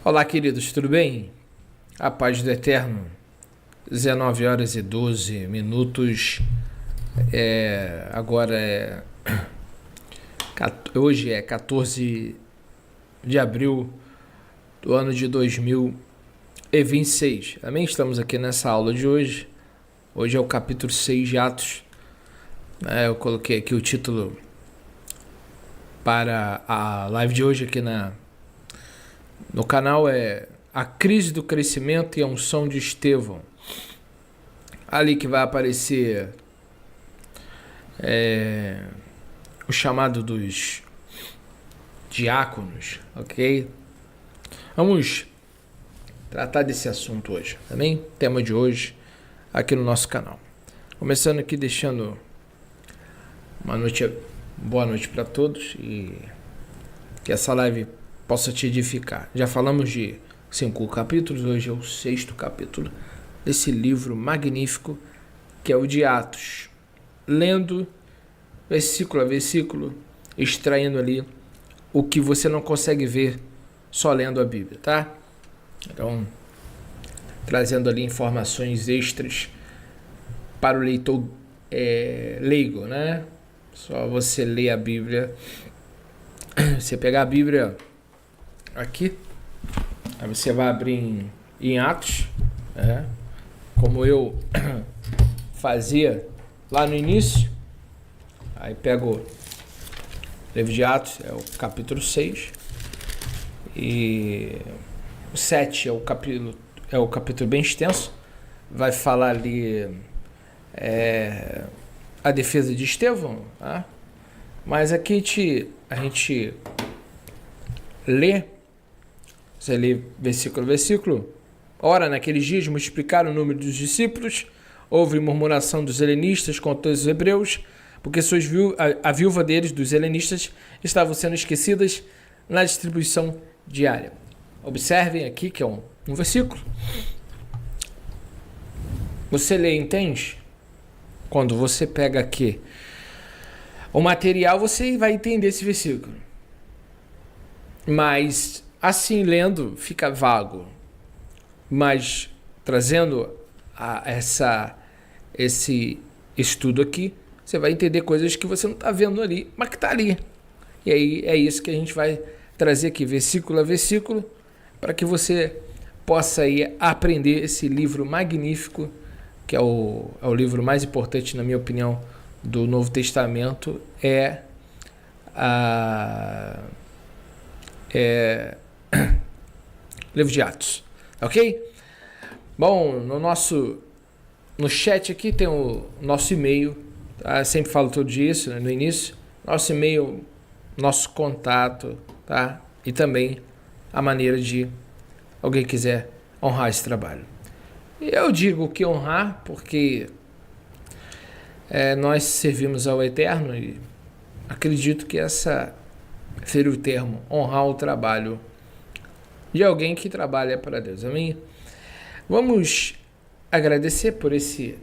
Olá, queridos, tudo bem? A paz do Eterno. 19 horas e 12 minutos. Hoje é 14 de abril do ano de 2026. Amém? Estamos aqui nessa aula de hoje. Hoje é o capítulo 6 de Atos. Eu coloquei aqui o título para a live de hoje aqui no canal é A Crise do Crescimento e a Unção de Estevão. Ali que vai aparecer o chamado dos diáconos, ok? Vamos tratar desse assunto hoje, também tema de hoje aqui no nosso canal. Começando aqui deixando boa noite para todos e que essa live possa te edificar. Já falamos de 5 capítulos, hoje é o 6º capítulo desse livro magnífico que é o de Atos. Lendo versículo a versículo, extraindo ali o que você não consegue ver só lendo a Bíblia, tá? Então, trazendo ali informações extras para o leitor leigo, né? Só você ler a Bíblia. Você pegar a Bíblia aqui, aí você vai abrir em Atos, como eu fazia lá no início. Aí pego o livro de Atos, é o capítulo 6, e o 7 é o capítulo bem extenso, vai falar ali a defesa de Estevão, tá? Mas aqui a gente lê, você lê versículo a versículo. Ora, naqueles dias multiplicaram o número dos discípulos, houve murmuração dos helenistas contra os hebreus, porque a viúva deles, dos helenistas, estavam sendo esquecidas na distribuição diária. Observem aqui que é um versículo. Você lê e entende? Quando você pega aqui o material, você vai entender esse versículo. Mas assim lendo fica vago. Mas trazendo esse estudo aqui, você vai entender coisas que você não está vendo ali, mas que está ali. E aí é isso que a gente vai trazer aqui, versículo a versículo, para que você possa aí aprender esse livro magnífico, que é o livro mais importante, na minha opinião, do Novo Testamento, livro de Atos, ok? Bom, no chat aqui tem o nosso e-mail, tá? Eu sempre falo todo dia isso, né, no início, nosso e-mail, nosso contato, tá? E também a maneira de alguém quiser honrar esse trabalho. Eu digo que honrar porque nós servimos ao Eterno e acredito que seria o termo, honrar o trabalho de alguém que trabalha para Deus. Amém? Vamos agradecer por esse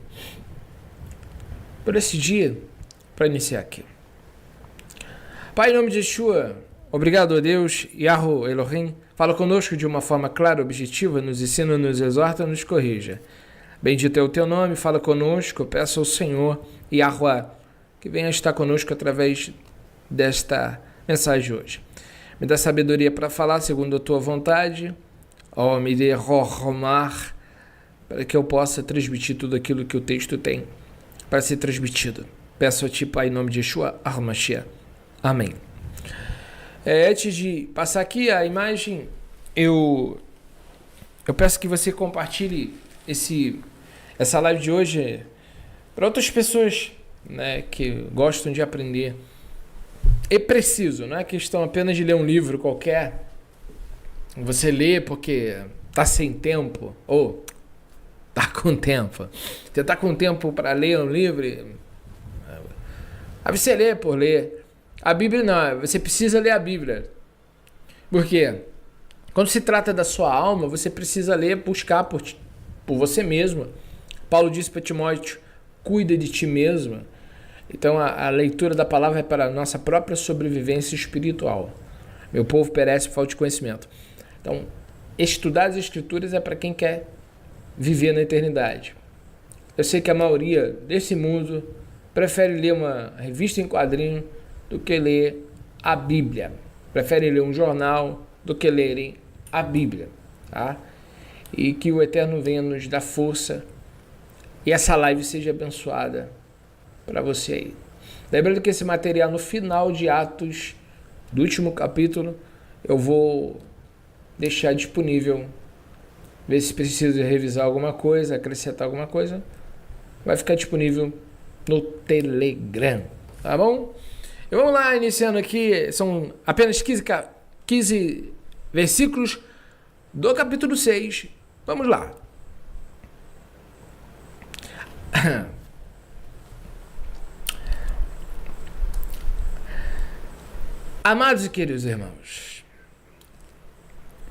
dia, para iniciar aqui. Pai, em nome de Yeshua, obrigado a Deus, Yahweh Elohim, fala conosco de uma forma clara, objetiva, nos ensina, nos exorta, nos corrija. Bendito é o teu nome, fala conosco, peço ao Senhor, Yahweh, que venha estar conosco através desta mensagem de hoje. Me dá sabedoria para falar segundo a tua vontade, me dê rohomar, para que eu possa transmitir tudo aquilo que o texto tem para ser transmitido. Peço a ti, Pai, em nome de Yeshua, Armashia. Amém. Antes de passar aqui a imagem, eu peço que você compartilhe essa live de hoje para outras pessoas, né, que gostam de aprender. É preciso, não é questão apenas de ler um livro qualquer. Você lê porque está sem tempo, ou está com tempo. Você está com tempo para ler um livro, aí você lê por ler. A Bíblia não, você precisa ler a Bíblia. Por quê? Quando se trata da sua alma, você precisa ler, buscar por você mesmo. Paulo disse para Timóteo, cuida de ti mesmo. Então a leitura da palavra é para a nossa própria sobrevivência espiritual. Meu povo perece por falta de conhecimento. Então, estudar as Escrituras é para quem quer viver na eternidade. Eu sei que a maioria desse mundo prefere ler uma revista em quadrinho do que ler a Bíblia. Prefere ler um jornal do que lerem a Bíblia. Tá? E que o Eterno venha nos dar força e essa live seja abençoada para você aí. Lembrando que esse material no final de Atos, do último capítulo, eu vou deixar disponível. Ver se precisa revisar alguma coisa, acrescentar alguma coisa. Vai ficar disponível no Telegram, tá bom? E vamos lá, iniciando aqui, são apenas 15 versículos do capítulo 6. Vamos lá. Amados e queridos irmãos,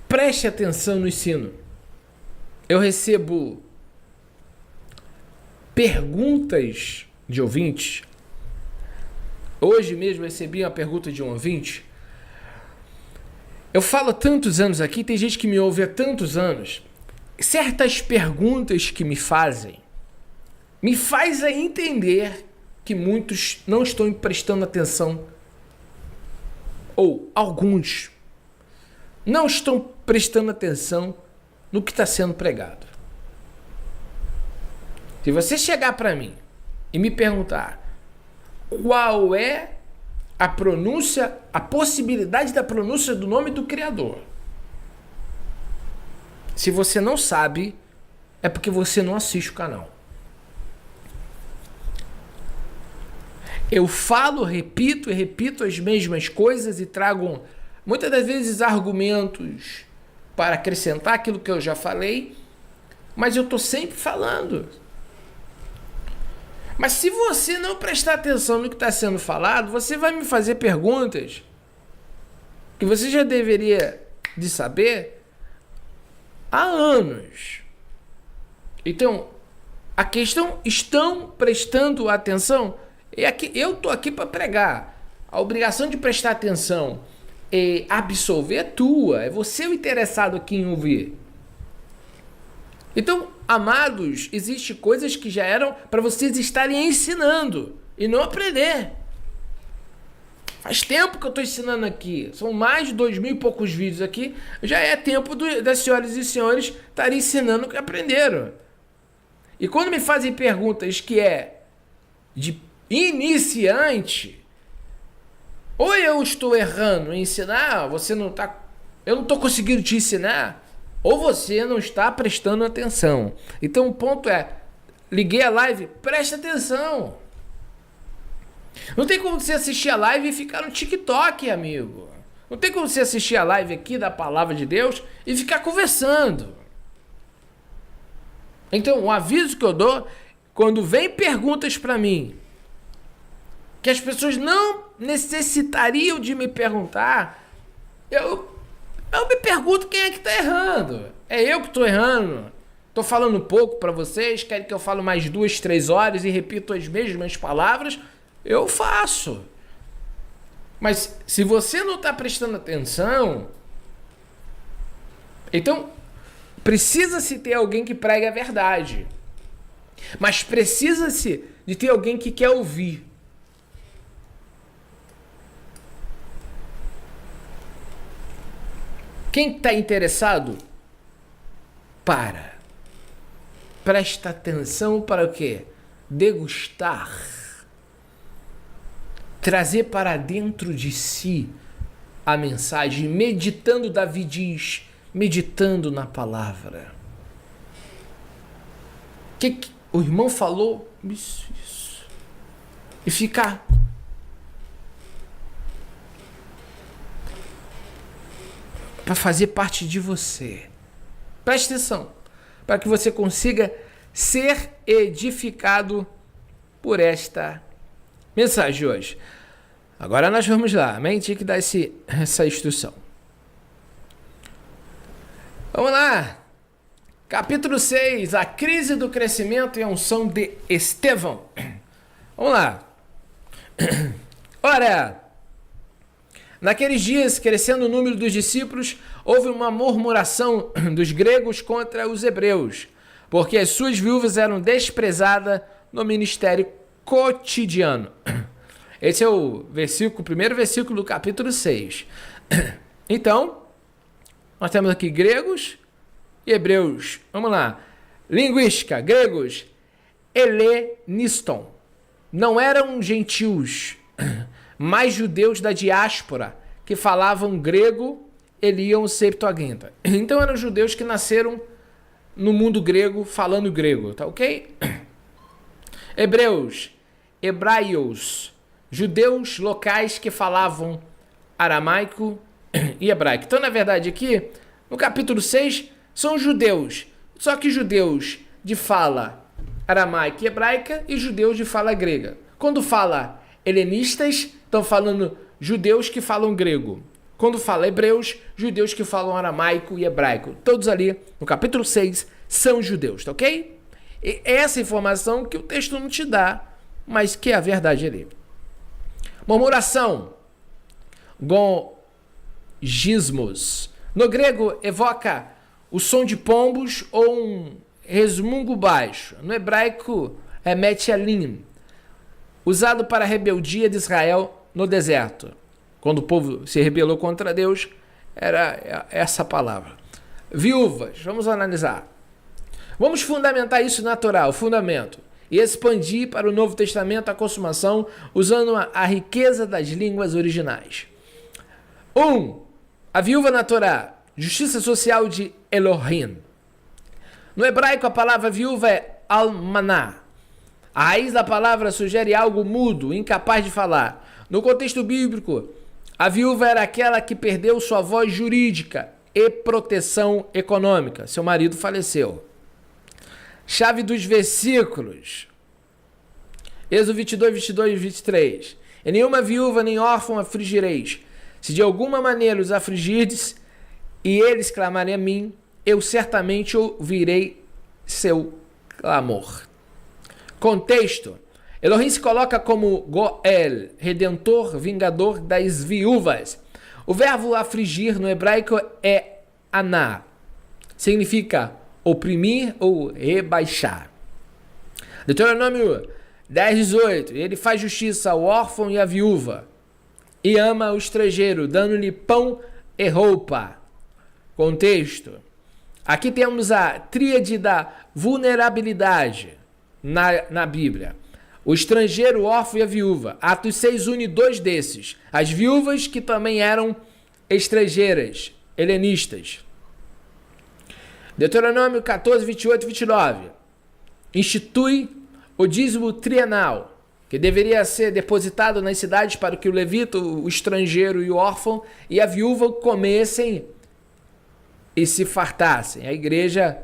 preste atenção no ensino. Eu recebo perguntas de ouvintes. Hoje mesmo recebi uma pergunta de um ouvinte. Eu falo há tantos anos aqui, tem gente que me ouve há tantos anos. Certas perguntas que me fazem entender que muitos não estão prestando atenção, ou alguns não estão prestando atenção no que está sendo pregado. Se você chegar para mim e me perguntar qual é a pronúncia, a possibilidade da pronúncia do nome do Criador, se você não sabe, é porque você não assiste o canal. Eu falo, repito e repito as mesmas coisas e trago muitas das vezes argumentos para acrescentar aquilo que eu já falei, mas eu estou sempre falando. Mas se você não prestar atenção no que está sendo falado, você vai me fazer perguntas que você já deveria de saber há anos. Então, a questão, estão prestando atenção? É aqui, eu estou aqui para pregar. A obrigação de prestar atenção e absolver é tua. É você o interessado aqui em ouvir. Então, amados, existem coisas que já eram para vocês estarem ensinando e não aprender. Faz tempo que eu estou ensinando aqui. São mais de 2.000 e poucos vídeos aqui. Já é tempo das senhoras e senhores estarem ensinando o que aprenderam. E quando me fazem perguntas que é de iniciante, ou eu estou errando em ensinar, eu não estou conseguindo te ensinar, ou você não está prestando atenção. Então o ponto é, liguei a live, presta atenção. Não tem como você assistir a live e ficar no TikTok, amigo. Não tem como você assistir a live aqui da Palavra de Deus e ficar conversando. Então, o aviso que eu dou, quando vem perguntas para mim, que as pessoas não necessitariam de me perguntar, eu me pergunto quem é que está errando. É eu que estou errando. Estou falando pouco para vocês, querem que eu fale mais 2, 3 horas e repito as mesmas palavras, eu faço. Mas se você não está prestando atenção, então precisa-se ter alguém que pregue a verdade. Mas precisa-se de ter alguém que quer ouvir. Quem está interessado, presta atenção para o quê? Degustar. Trazer para dentro de si a mensagem, meditando, Davi diz, meditando na palavra. Que o irmão falou? Isso. E ficar. Para fazer parte de você. Preste atenção. Para que você consiga ser edificado por esta mensagem de hoje. Agora nós vamos lá. Amém? Tinha que dar essa instrução. Vamos lá. Capítulo 6. A crise do crescimento e a unção de Estevão. Vamos lá. Ora, Naqueles dias, crescendo o número dos discípulos, houve uma murmuração dos gregos contra os hebreus, porque as suas viúvas eram desprezadas no ministério cotidiano. Esse é o primeiro versículo do capítulo 6. Então, nós temos aqui gregos e hebreus. Vamos lá. Linguística, gregos, heleniston. Não eram gentios, mas judeus da diáspora, que falavam grego e liam Septuaginta. Então eram judeus que nasceram no mundo grego, falando grego, tá ok? Hebreus, hebraios, judeus locais que falavam aramaico e hebraico. Então, na verdade, aqui, no capítulo 6, são judeus, só que judeus de fala aramaica e hebraica e judeus de fala grega. Quando fala helenistas, estão falando judeus que falam grego. Quando fala hebreus, judeus que falam aramaico e hebraico. Todos ali, no capítulo 6, são judeus, tá ok? E essa informação que o texto não te dá, mas que é a verdade ali. Murmuração, gongismos. No grego, evoca o som de pombos ou um resmungo baixo. No hebraico, remete a lim, usado para a rebeldia de Israel no deserto. Quando o povo se rebelou contra Deus, era essa palavra. Viúvas, vamos analisar. Vamos fundamentar isso natural, fundamento, e expandir para o Novo Testamento a consumação usando a riqueza das línguas originais. 1. A viúva na Torá, justiça social de Elohim. No hebraico, a palavra viúva é almaná. A raiz da palavra sugere algo mudo, incapaz de falar. No contexto bíblico, a viúva era aquela que perdeu sua voz jurídica e proteção econômica. Seu marido faleceu. Chave dos versículos. Êxodo 22, 22 e 23. E nenhuma viúva nem órfã afligireis. Se de alguma maneira os afligirdes, e eles clamarem a mim, eu certamente ouvirei seu clamor. Contexto. Elohim se coloca como Goel, redentor, vingador das viúvas. O verbo afligir no hebraico é aná. Significa oprimir ou rebaixar. Deuteronômio 10, 18. Ele faz justiça ao órfão e à viúva, e ama o estrangeiro, dando-lhe pão e roupa. Contexto. Aqui temos a tríade da vulnerabilidade na Bíblia. O estrangeiro, o órfão e a viúva. Atos 6 une dois desses. As viúvas que também eram estrangeiras, helenistas. Deuteronômio 14, 28 e 29. Institui o dízimo trienal, que deveria ser depositado nas cidades para que o levita, o estrangeiro e o órfão e a viúva comessem e se fartassem. A igreja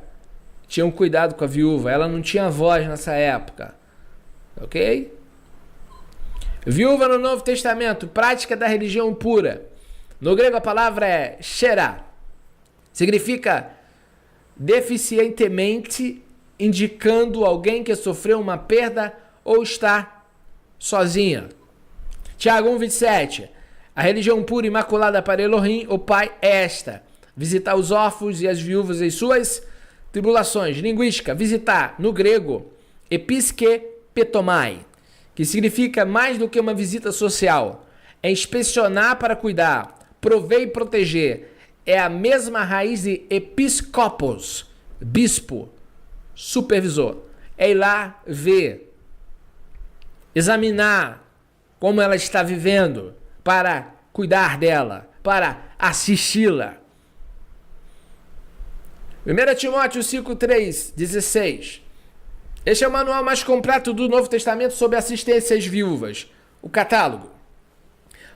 tinha um cuidado com a viúva, ela não tinha voz nessa época. Ok? Viúva no Novo Testamento, prática da religião pura. No grego a palavra é xerá. Significa deficientemente, indicando alguém que sofreu uma perda ou está sozinha. Tiago 1,27. A religião pura e imaculada para Elohim, o Pai, é esta: visitar os órfãos e as viúvas em suas tribulações. Linguística, visitar, no grego, episkepetomai, que significa mais do que uma visita social. É inspecionar para cuidar, prover e proteger. É a mesma raiz de episcopos, bispo, supervisor. É ir lá ver, examinar como ela está vivendo, para cuidar dela, para assisti-la. 1 Timóteo 5, 3, 16. Este é o manual mais completo do Novo Testamento sobre assistência às viúvas, o catálogo.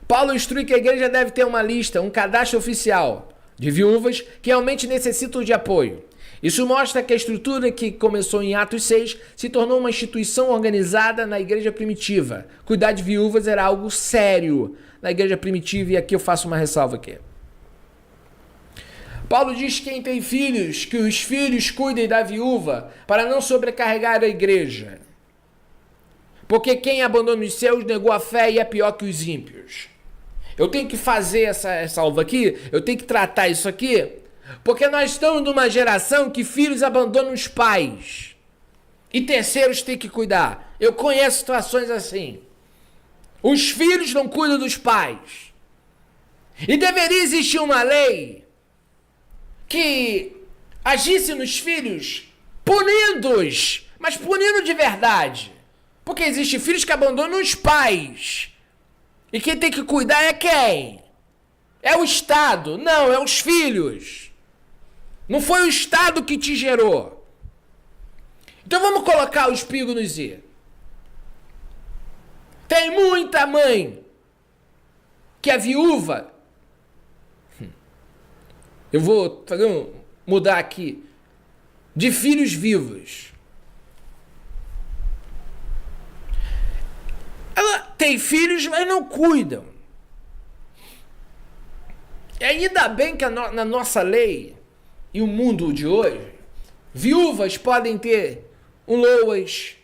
Paulo instrui que a igreja deve ter uma lista, um cadastro oficial de viúvas que realmente necessitam de apoio. Isso mostra que a estrutura que começou em Atos 6 se tornou uma instituição organizada na igreja primitiva. Cuidar de viúvas era algo sério na igreja primitiva, e aqui eu faço uma ressalva aqui. Paulo diz que quem tem filhos, que os filhos cuidem da viúva para não sobrecarregar a igreja. Porque quem abandona os seus negou a fé e é pior que os ímpios. Eu tenho que fazer essa uva aqui, eu tenho que tratar isso aqui, porque nós estamos numa geração que filhos abandonam os pais e terceiros têm que cuidar. Eu conheço situações assim. Os filhos não cuidam dos pais. E deveria existir uma lei que agisse nos filhos punindo-os, mas punindo de verdade. Porque existem filhos que abandonam os pais. E quem tem que cuidar é quem? É o Estado. Não, é os filhos. Não foi o Estado que te gerou. Então vamos colocar o espigo nos i. Tem muita mãe que é viúva. Eu vou mudar aqui. De filhos vivos. Ela tem filhos, mas não cuidam. E ainda bem que na nossa lei e o mundo de hoje, viúvas podem ter um LOAS.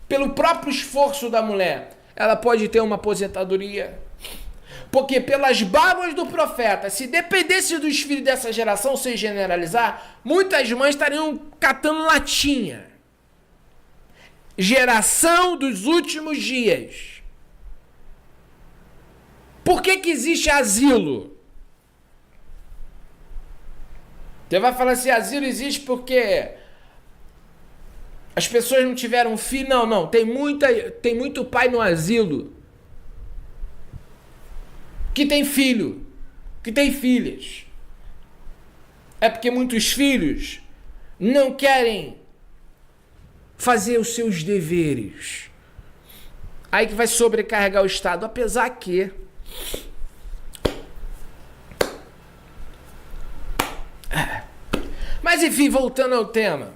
Pelo próprio esforço da mulher, ela pode ter uma aposentadoria. Porque pelas barbas do profeta, se dependesse dos filhos dessa geração, sem generalizar, muitas mães estariam catando latinha. Geração dos últimos dias. Por que existe asilo? Você vai falar assim, asilo existe porque as pessoas não tiveram filho? Não. Tem muito pai no asilo que tem filho, que tem filhas. É porque muitos filhos não querem fazer os seus deveres. Aí que vai sobrecarregar o Estado, apesar que mas enfim, voltando ao tema.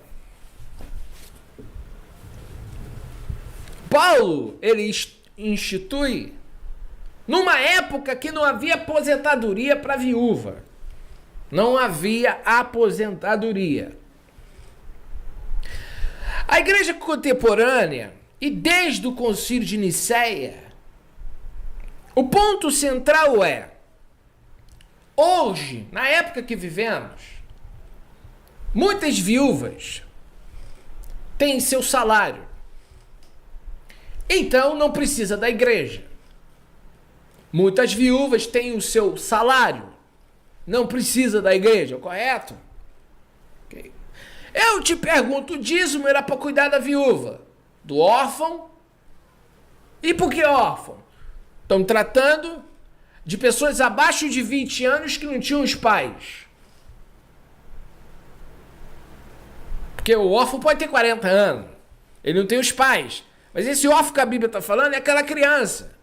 Paulo, ele institui numa época que não havia aposentadoria para viúva. Não havia aposentadoria. A igreja contemporânea, e desde o Concílio de Nicéia, o ponto central é, hoje, na época que vivemos, muitas viúvas têm seu salário. Então não precisa da igreja. Muitas viúvas têm o seu salário. Não precisa da igreja, correto? Okay. Eu te pergunto, o dízimo era para cuidar da viúva, do órfão. E por que órfão? Estão tratando de pessoas abaixo de 20 anos que não tinham os pais. Porque o órfão pode ter 40 anos. Ele não tem os pais. Mas esse órfão que a Bíblia está falando é aquela criança.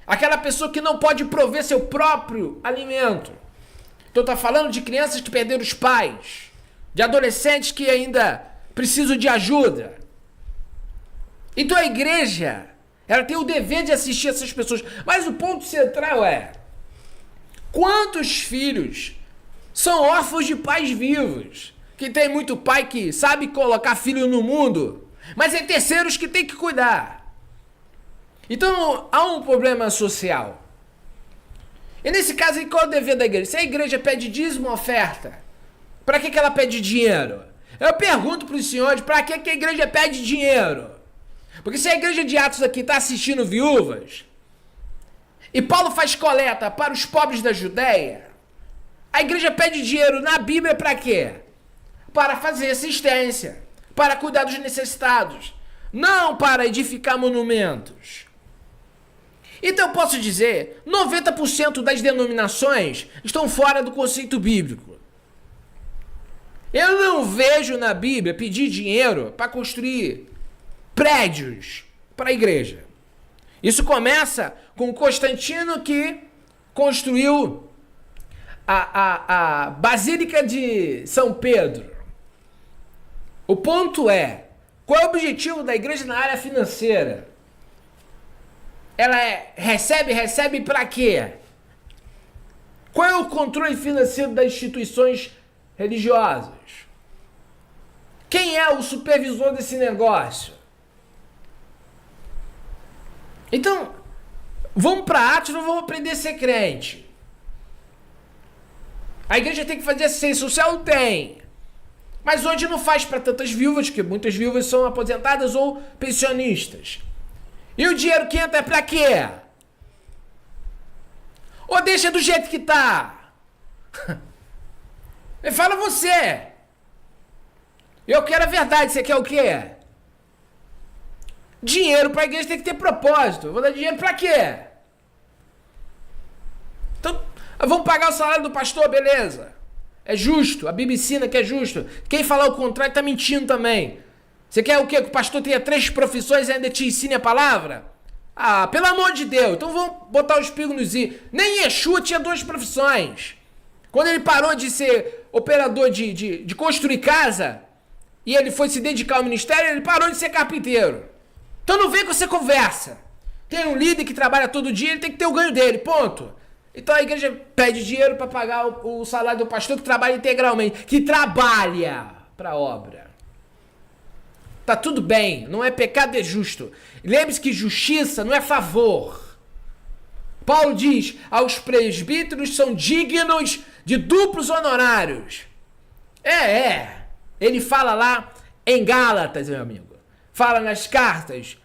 Aquela pessoa que não pode prover seu próprio alimento. Então está falando de crianças que perderam os pais. De adolescentes que ainda precisam de ajuda. Então a igreja, ela tem o dever de assistir essas pessoas. Mas o ponto central é, quantos filhos são órfãos de pais vivos? Que tem muito pai que sabe colocar filho no mundo, mas é terceiros que tem que cuidar. Então há um problema social. E nesse caso, qual é o dever da igreja? Se a igreja pede dízimo ou oferta, para que ela pede dinheiro? Eu pergunto para os senhores, para que a igreja pede dinheiro? Porque se a igreja de Atos aqui está assistindo viúvas, e Paulo faz coleta para os pobres da Judéia, a igreja pede dinheiro na Bíblia para quê? Para fazer assistência, para cuidar dos necessitados, não para edificar monumentos. Então eu posso dizer, 90% das denominações estão fora do conceito bíblico. Eu não vejo na Bíblia pedir dinheiro para construir prédios para a igreja. Isso começa com Constantino, que construiu a Basílica de São Pedro. O ponto é, qual é o objetivo da igreja na área financeira? Ela recebe para quê? Qual é o controle financeiro das instituições religiosas? Quem é o supervisor desse negócio? Então, Vamos para Atos, não vamos aprender a ser crente. A igreja tem que fazer assistência social? Tem. Mas hoje não faz para tantas viúvas, porque muitas viúvas são aposentadas ou pensionistas. E o dinheiro que entra é para quê? Ou deixa do jeito que tá? Me fala você. Eu quero a verdade, você quer o quê? Dinheiro para a igreja tem que ter propósito. Eu vou dar dinheiro para quê? Então, vamos pagar o salário do pastor, beleza. É justo, a Bíblia ensina que é justo. Quem falar o contrário está mentindo também. Você quer o quê? Que o pastor tenha 3 profissões e ainda te ensine a palavra? Ah, pelo amor de Deus. Então vamos botar os pingos nos i. Nem Yeshua tinha 2 profissões. Quando ele parou de ser operador de construir casa e ele foi se dedicar ao ministério, ele parou de ser carpinteiro. Então não vem com essa conversa. Tem um líder que trabalha todo dia, ele tem que ter o ganho dele, ponto. Então a igreja pede dinheiro para pagar o salário do pastor que trabalha integralmente, que trabalha para a obra. Tá tudo bem, não é pecado, é justo. Lembre-se que justiça não é favor. Paulo diz, aos presbíteros são dignos de duplos honorários. Ele fala lá em Gálatas, meu amigo. Fala nas cartas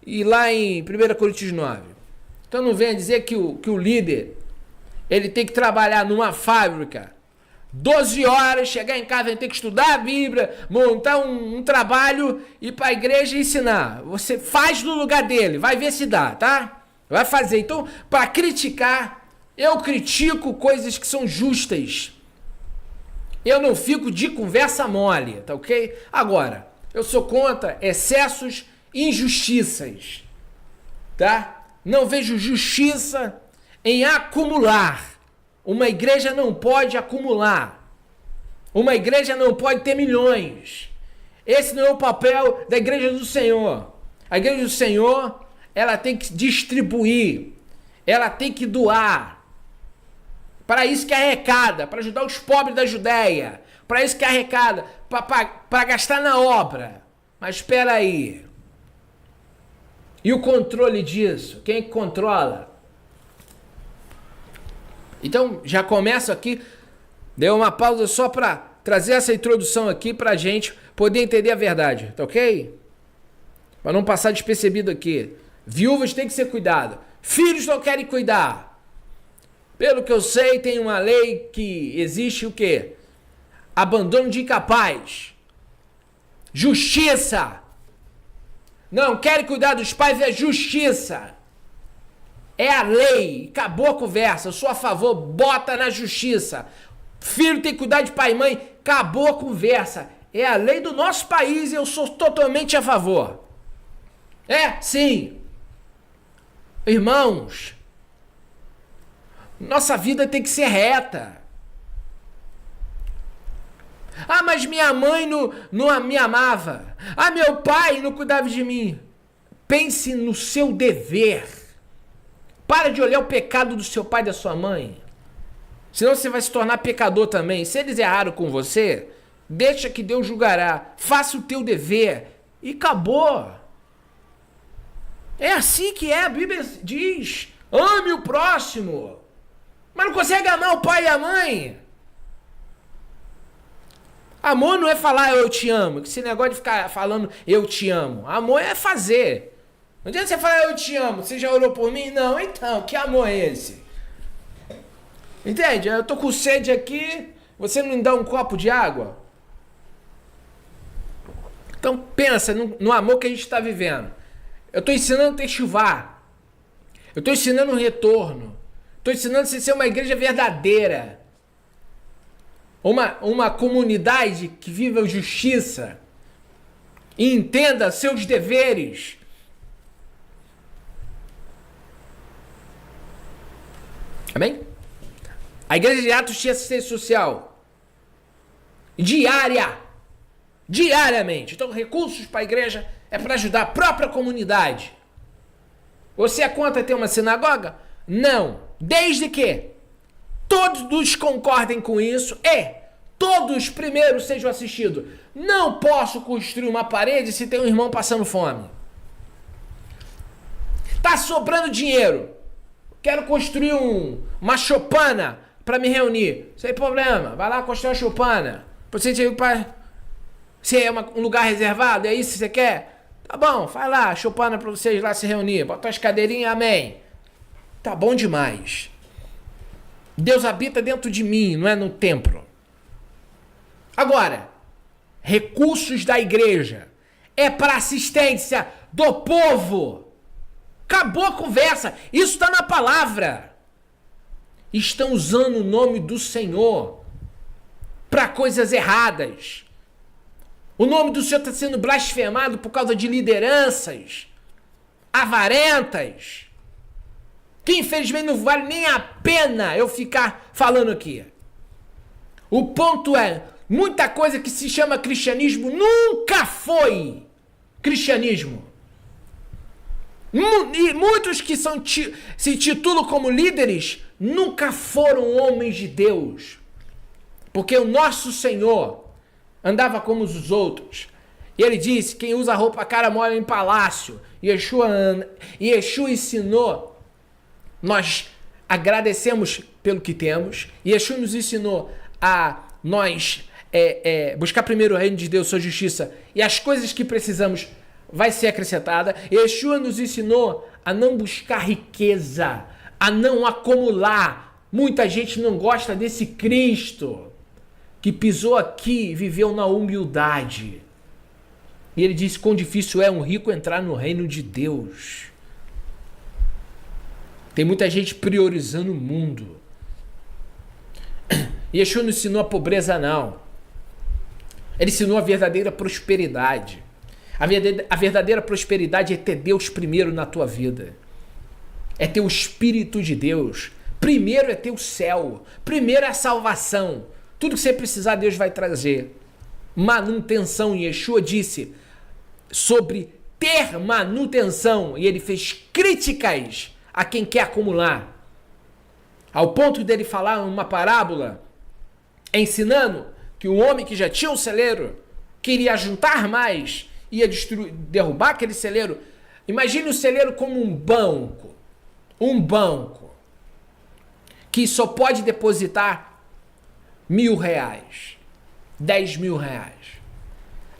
e lá em 1 Coríntios 9. Então não venha dizer que o líder ele tem que trabalhar numa fábrica 12 horas, chegar em casa, ele tem que estudar a Bíblia, montar um trabalho, ir para a igreja e ensinar. Você faz no lugar dele, vai ver se dá, tá? Vai fazer. Então, para criticar, eu critico coisas que são justas. Eu não fico de conversa mole, tá ok? Agora, eu sou contra excessos e injustiças, tá? Não vejo justiça em acumular. Uma igreja não pode acumular. Uma igreja não pode ter milhões. Esse não é o papel da igreja do Senhor. A igreja do Senhor, ela tem que distribuir. Ela tem que doar. Para isso que arrecada, para ajudar os pobres da Judéia. Para isso que arrecada, para gastar na obra. Mas espera aí. E o controle disso? Quem é que controla? Então, já começo aqui, dei uma pausa só para trazer essa introdução aqui para a gente poder entender a verdade, tá ok? Para não passar despercebido aqui. Viúvas têm que ser cuidadas. Filhos não querem cuidar. Pelo que eu sei, tem uma lei que existe o quê? Abandono de incapaz. Justiça. Não querem cuidar dos pais, é justiça. É a lei, acabou a conversa, eu sou a favor, bota na justiça. Filho tem que cuidar de pai e mãe, acabou a conversa. É a lei do nosso país e eu sou totalmente a favor. Sim. Irmãos, nossa vida tem que ser reta. Ah, mas minha mãe não me amava. Ah, meu pai não cuidava de mim. Pense no seu dever. Para de olhar o pecado do seu pai e da sua mãe. Senão você vai se tornar pecador também. Se eles erraram com você, deixa que Deus julgará. Faça o teu dever. E acabou. É assim que é. A Bíblia diz. Ame o próximo. Mas não consegue amar o pai e a mãe. Amor não é falar eu te amo. Esse negócio de ficar falando eu te amo. Amor é fazer. Não adianta você falar eu te amo, você já orou por mim? Não, então, que amor é esse? Entende? Eu tô com sede aqui, você não me dá um copo de água? Então pensa no amor que a gente está vivendo. Eu tô ensinando a ter chuva. Eu tô ensinando o retorno. Tô ensinando você a ser uma igreja verdadeira. Uma comunidade que viva justiça. E entenda seus deveres. Amém? A igreja de Atos tinha assistência social diariamente. Então, recursos para a igreja é para ajudar a própria comunidade. Você é contra ter uma sinagoga? Não. Desde que todos concordem com isso e todos primeiro sejam assistidos. Não posso construir uma parede se tem um irmão passando fome. Tá sobrando dinheiro. quero construir uma choupana para me reunir. Sem problema, vai lá construir uma choupana. Se é um lugar reservado, é isso que você quer? Tá bom, vai lá, choupana para vocês lá se reunir. Bota as cadeirinhas, amém. Tá bom demais. Deus habita dentro de mim, não é no templo. Agora, recursos da igreja é para assistência do povo. Acabou a conversa. Isso está na palavra. Estão usando o nome do Senhor para coisas erradas. O nome do Senhor está sendo blasfemado por causa de lideranças avarentas, que infelizmente não vale nem a pena eu ficar falando aqui. O ponto é, muita coisa que se chama cristianismo nunca foi cristianismo. E muitos que se titulam como líderes nunca foram homens de Deus. Porque o nosso Senhor andava como os outros. E ele disse, quem usa roupa cara mole em palácio. Yeshua ensinou, nós agradecemos pelo que temos. Yeshua nos ensinou a nós buscar primeiro o reino de Deus, sua justiça. E as coisas que precisamos vai ser acrescentada. Yeshua nos ensinou a não buscar riqueza, a não acumular. Muita gente não gosta desse Cristo que pisou aqui e viveu na humildade. E ele disse quão difícil é um rico entrar no reino de Deus. Tem muita gente priorizando o mundo. Yeshua não ensinou a pobreza, não. Ele ensinou a verdadeira prosperidade. A verdadeira prosperidade é ter Deus primeiro na tua vida. É ter o Espírito de Deus. Primeiro é ter o céu. Primeiro é a salvação. Tudo que você precisar, Deus vai trazer. Manutenção. Yeshua disse sobre ter manutenção. E ele fez críticas a quem quer acumular. Ao ponto dele falar uma parábola, ensinando que o homem que já tinha um celeiro queria juntar mais, ia derrubar aquele celeiro. Imagine o celeiro como um banco. Um banco que só pode depositar R$1.000, R$10.000.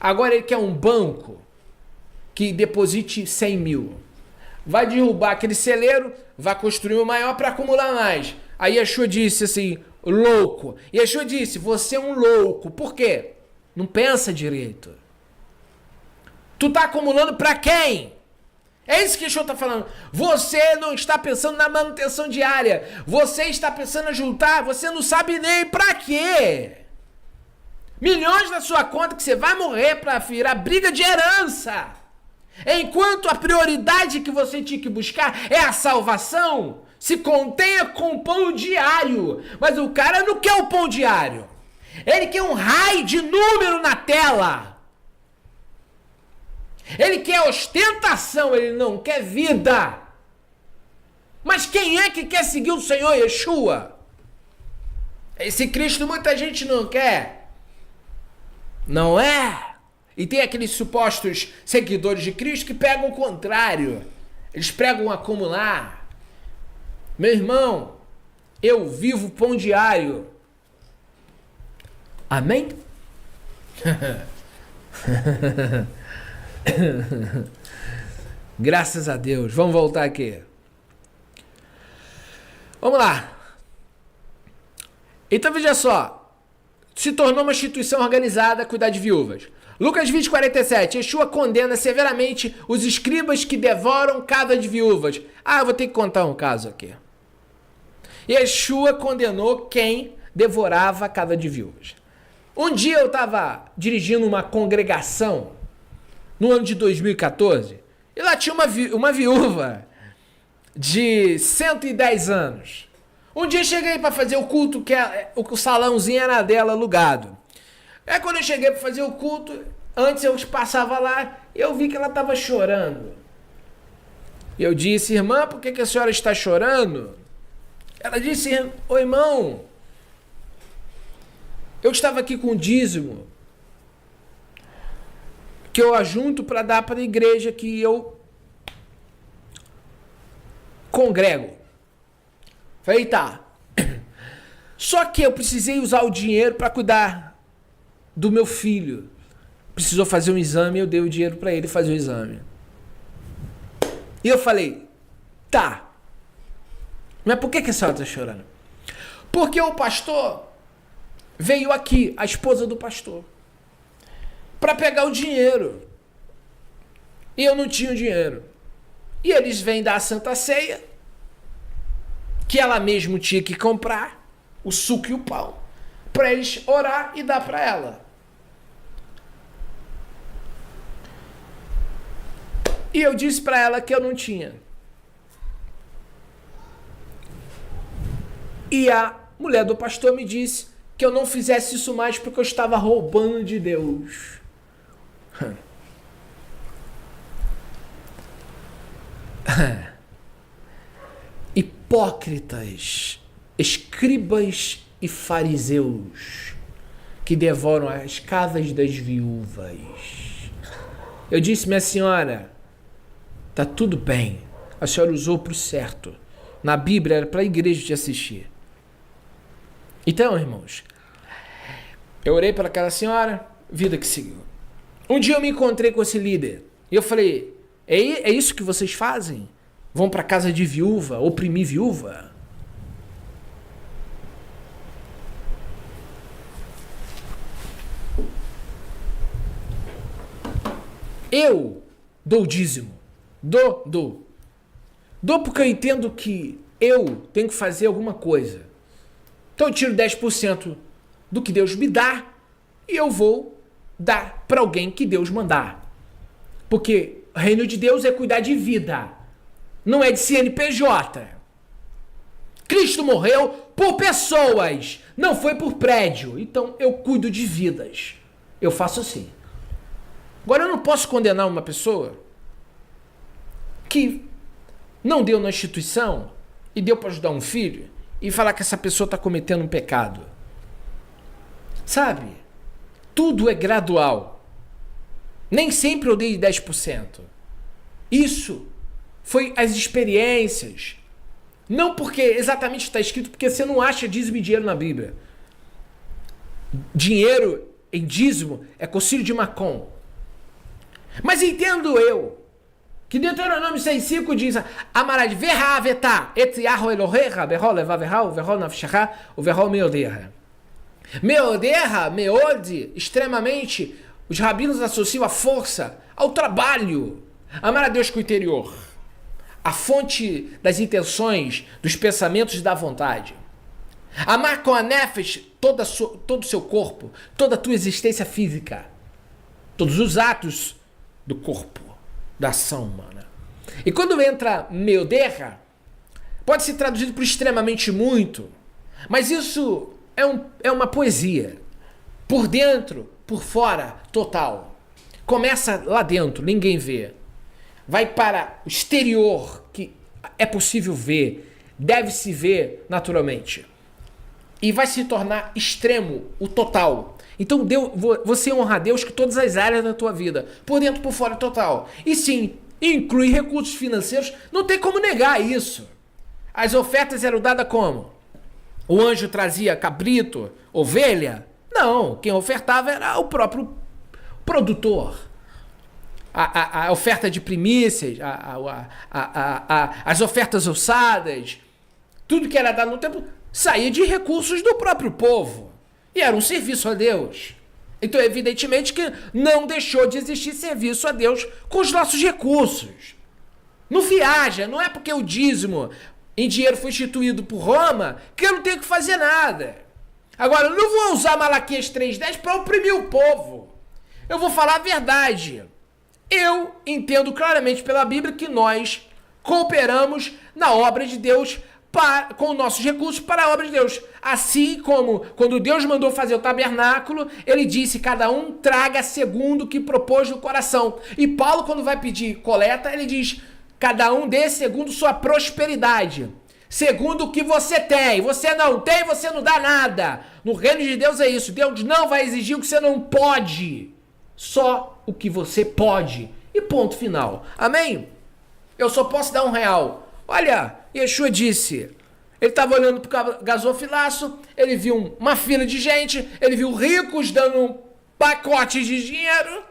Agora ele quer um banco que deposite 100 mil. Vai derrubar aquele celeiro, vai construir um maior para acumular mais. Aí Yeshua disse assim, louco. Yeshua disse, você é um louco. Por quê? Não pensa direito. Tu tá acumulando para quem? É isso que Yeshua está falando. Você não está pensando na manutenção diária. Você está pensando em juntar. Você não sabe nem para quê. Milhões na sua conta que você vai morrer para virar briga de herança. Enquanto a prioridade que você tinha que buscar é a salvação, se contenha com o pão diário. Mas o cara não quer o pão diário. Ele quer um raio de número na tela. Ele quer ostentação, ele não quer vida. Mas quem é que quer seguir o Senhor Yeshua? Esse Cristo muita gente não quer. Não é? E tem aqueles supostos seguidores de Cristo que pegam o contrário. Eles pregam acumular. Meu irmão, eu vivo pão diário. Amém? Graças a Deus. Vamos voltar aqui. Vamos lá. Então veja só. Se tornou uma instituição organizada a cuidar de viúvas. Lucas 20:47. Yeshua condena severamente os escribas que devoram casa de viúvas. Eu vou ter que contar um caso aqui. Yeshua condenou quem devorava a casa de viúvas. Um dia eu estava dirigindo uma congregação no ano de 2014, e lá tinha uma viúva de 110 anos. Um dia eu cheguei para fazer o culto, que o salãozinho era dela alugado. Aí quando eu cheguei para fazer o culto, antes eu passava lá, e eu vi que ela estava chorando. Eu disse, irmã, por que a senhora está chorando? Ela disse, ô irmão, eu estava aqui com o dízimo que eu ajunto para dar para a igreja que eu congrego. Falei, tá. Só que eu precisei usar o dinheiro para cuidar do meu filho. Precisou fazer um exame, eu dei o dinheiro para ele fazer o exame. E eu falei, tá. Mas por que a senhora está chorando? Porque o pastor veio aqui, a esposa do pastor, para pegar o dinheiro. E eu não tinha o dinheiro. E eles vêm dar a Santa Ceia, que ela mesmo tinha que comprar, o suco e o pão, para eles orar e dar para ela. E eu disse para ela que eu não tinha. E a mulher do pastor me disse que eu não fizesse isso mais porque eu estava roubando de Deus. Hipócritas, escribas e fariseus que devoram as casas das viúvas. Eu disse, minha senhora, tá tudo bem, a senhora usou pro certo. Na Bíblia era para a igreja te assistir. Então, irmãos, eu orei para aquela senhora, vida que seguiu. Um dia eu me encontrei com esse líder e eu falei, é isso que vocês fazem? Vão para casa de viúva, oprimir viúva? Eu dou dízimo. Dou porque eu entendo que eu tenho que fazer alguma coisa. Então eu tiro 10% do que Deus me dá e eu vou dar para alguém que Deus mandar. Porque o reino de Deus é cuidar de vida, não é de CNPJ. Cristo morreu por pessoas, não foi por prédio. Então eu cuido de vidas. Eu faço assim. Agora eu não posso condenar uma pessoa que não deu na instituição e deu para ajudar um filho e falar que essa pessoa está cometendo um pecado. Sabe? Tudo é gradual. Nem sempre eu dei 10%. Isso foi as experiências. Não porque exatamente está escrito, porque você não acha dízimo e dinheiro na Bíblia. Dinheiro em dízimo é concílio de Macom. Mas entendo eu que Deuteronômio 6,5 diz: Amarás verá vetá, et Yahweh Elohecha, berol levaverá, uverol nafshecha, uverol meoderra. Meoderra, meode, extremamente, os rabinos associam a força ao trabalho. Amar a Deus com o interior, a fonte das intenções, dos pensamentos e da vontade. Amar com a nefesh todo o seu corpo, toda a tua existência física, todos os atos do corpo, da ação humana. E quando entra meoderra, pode ser traduzido por extremamente muito, mas isso é uma poesia. Por dentro, por fora, total. Começa lá dentro, ninguém vê. Vai para o exterior, que é possível ver, deve-se ver naturalmente. E vai se tornar extremo, o total. Então você honra a Deus com todas as áreas da tua vida, por dentro, por fora, total. E sim, inclui recursos financeiros, não tem como negar isso. As ofertas eram dadas como? O anjo trazia cabrito, ovelha? Não, quem ofertava era o próprio produtor. A oferta de primícias, as ofertas ossadas, tudo que era dado no templo saía de recursos do próprio povo. E era um serviço a Deus. Então, evidentemente que não deixou de existir serviço a Deus com os nossos recursos. Não viaja, não é porque o dízimo em dinheiro foi instituído por Roma que eu não tenho que fazer nada. Agora, eu não vou usar Malaquias 3,10 para oprimir o povo. Eu vou falar a verdade. Eu entendo claramente pela Bíblia que nós cooperamos na obra de Deus com nossos recursos para a obra de Deus. Assim como quando Deus mandou fazer o tabernáculo, ele disse, cada um traga segundo o que propôs no coração. E Paulo, quando vai pedir coleta, ele diz, cada um dê segundo sua prosperidade. Segundo o que você tem. Você não tem, você não dá nada. No reino de Deus é isso. Deus não vai exigir o que você não pode. Só o que você pode. E ponto final. Amém? Eu só posso dar R$1. Olha, Yeshua disse, Ele estava olhando para o gasofilaço, ele viu uma fila de gente, ele viu ricos dando um pacote de dinheiro,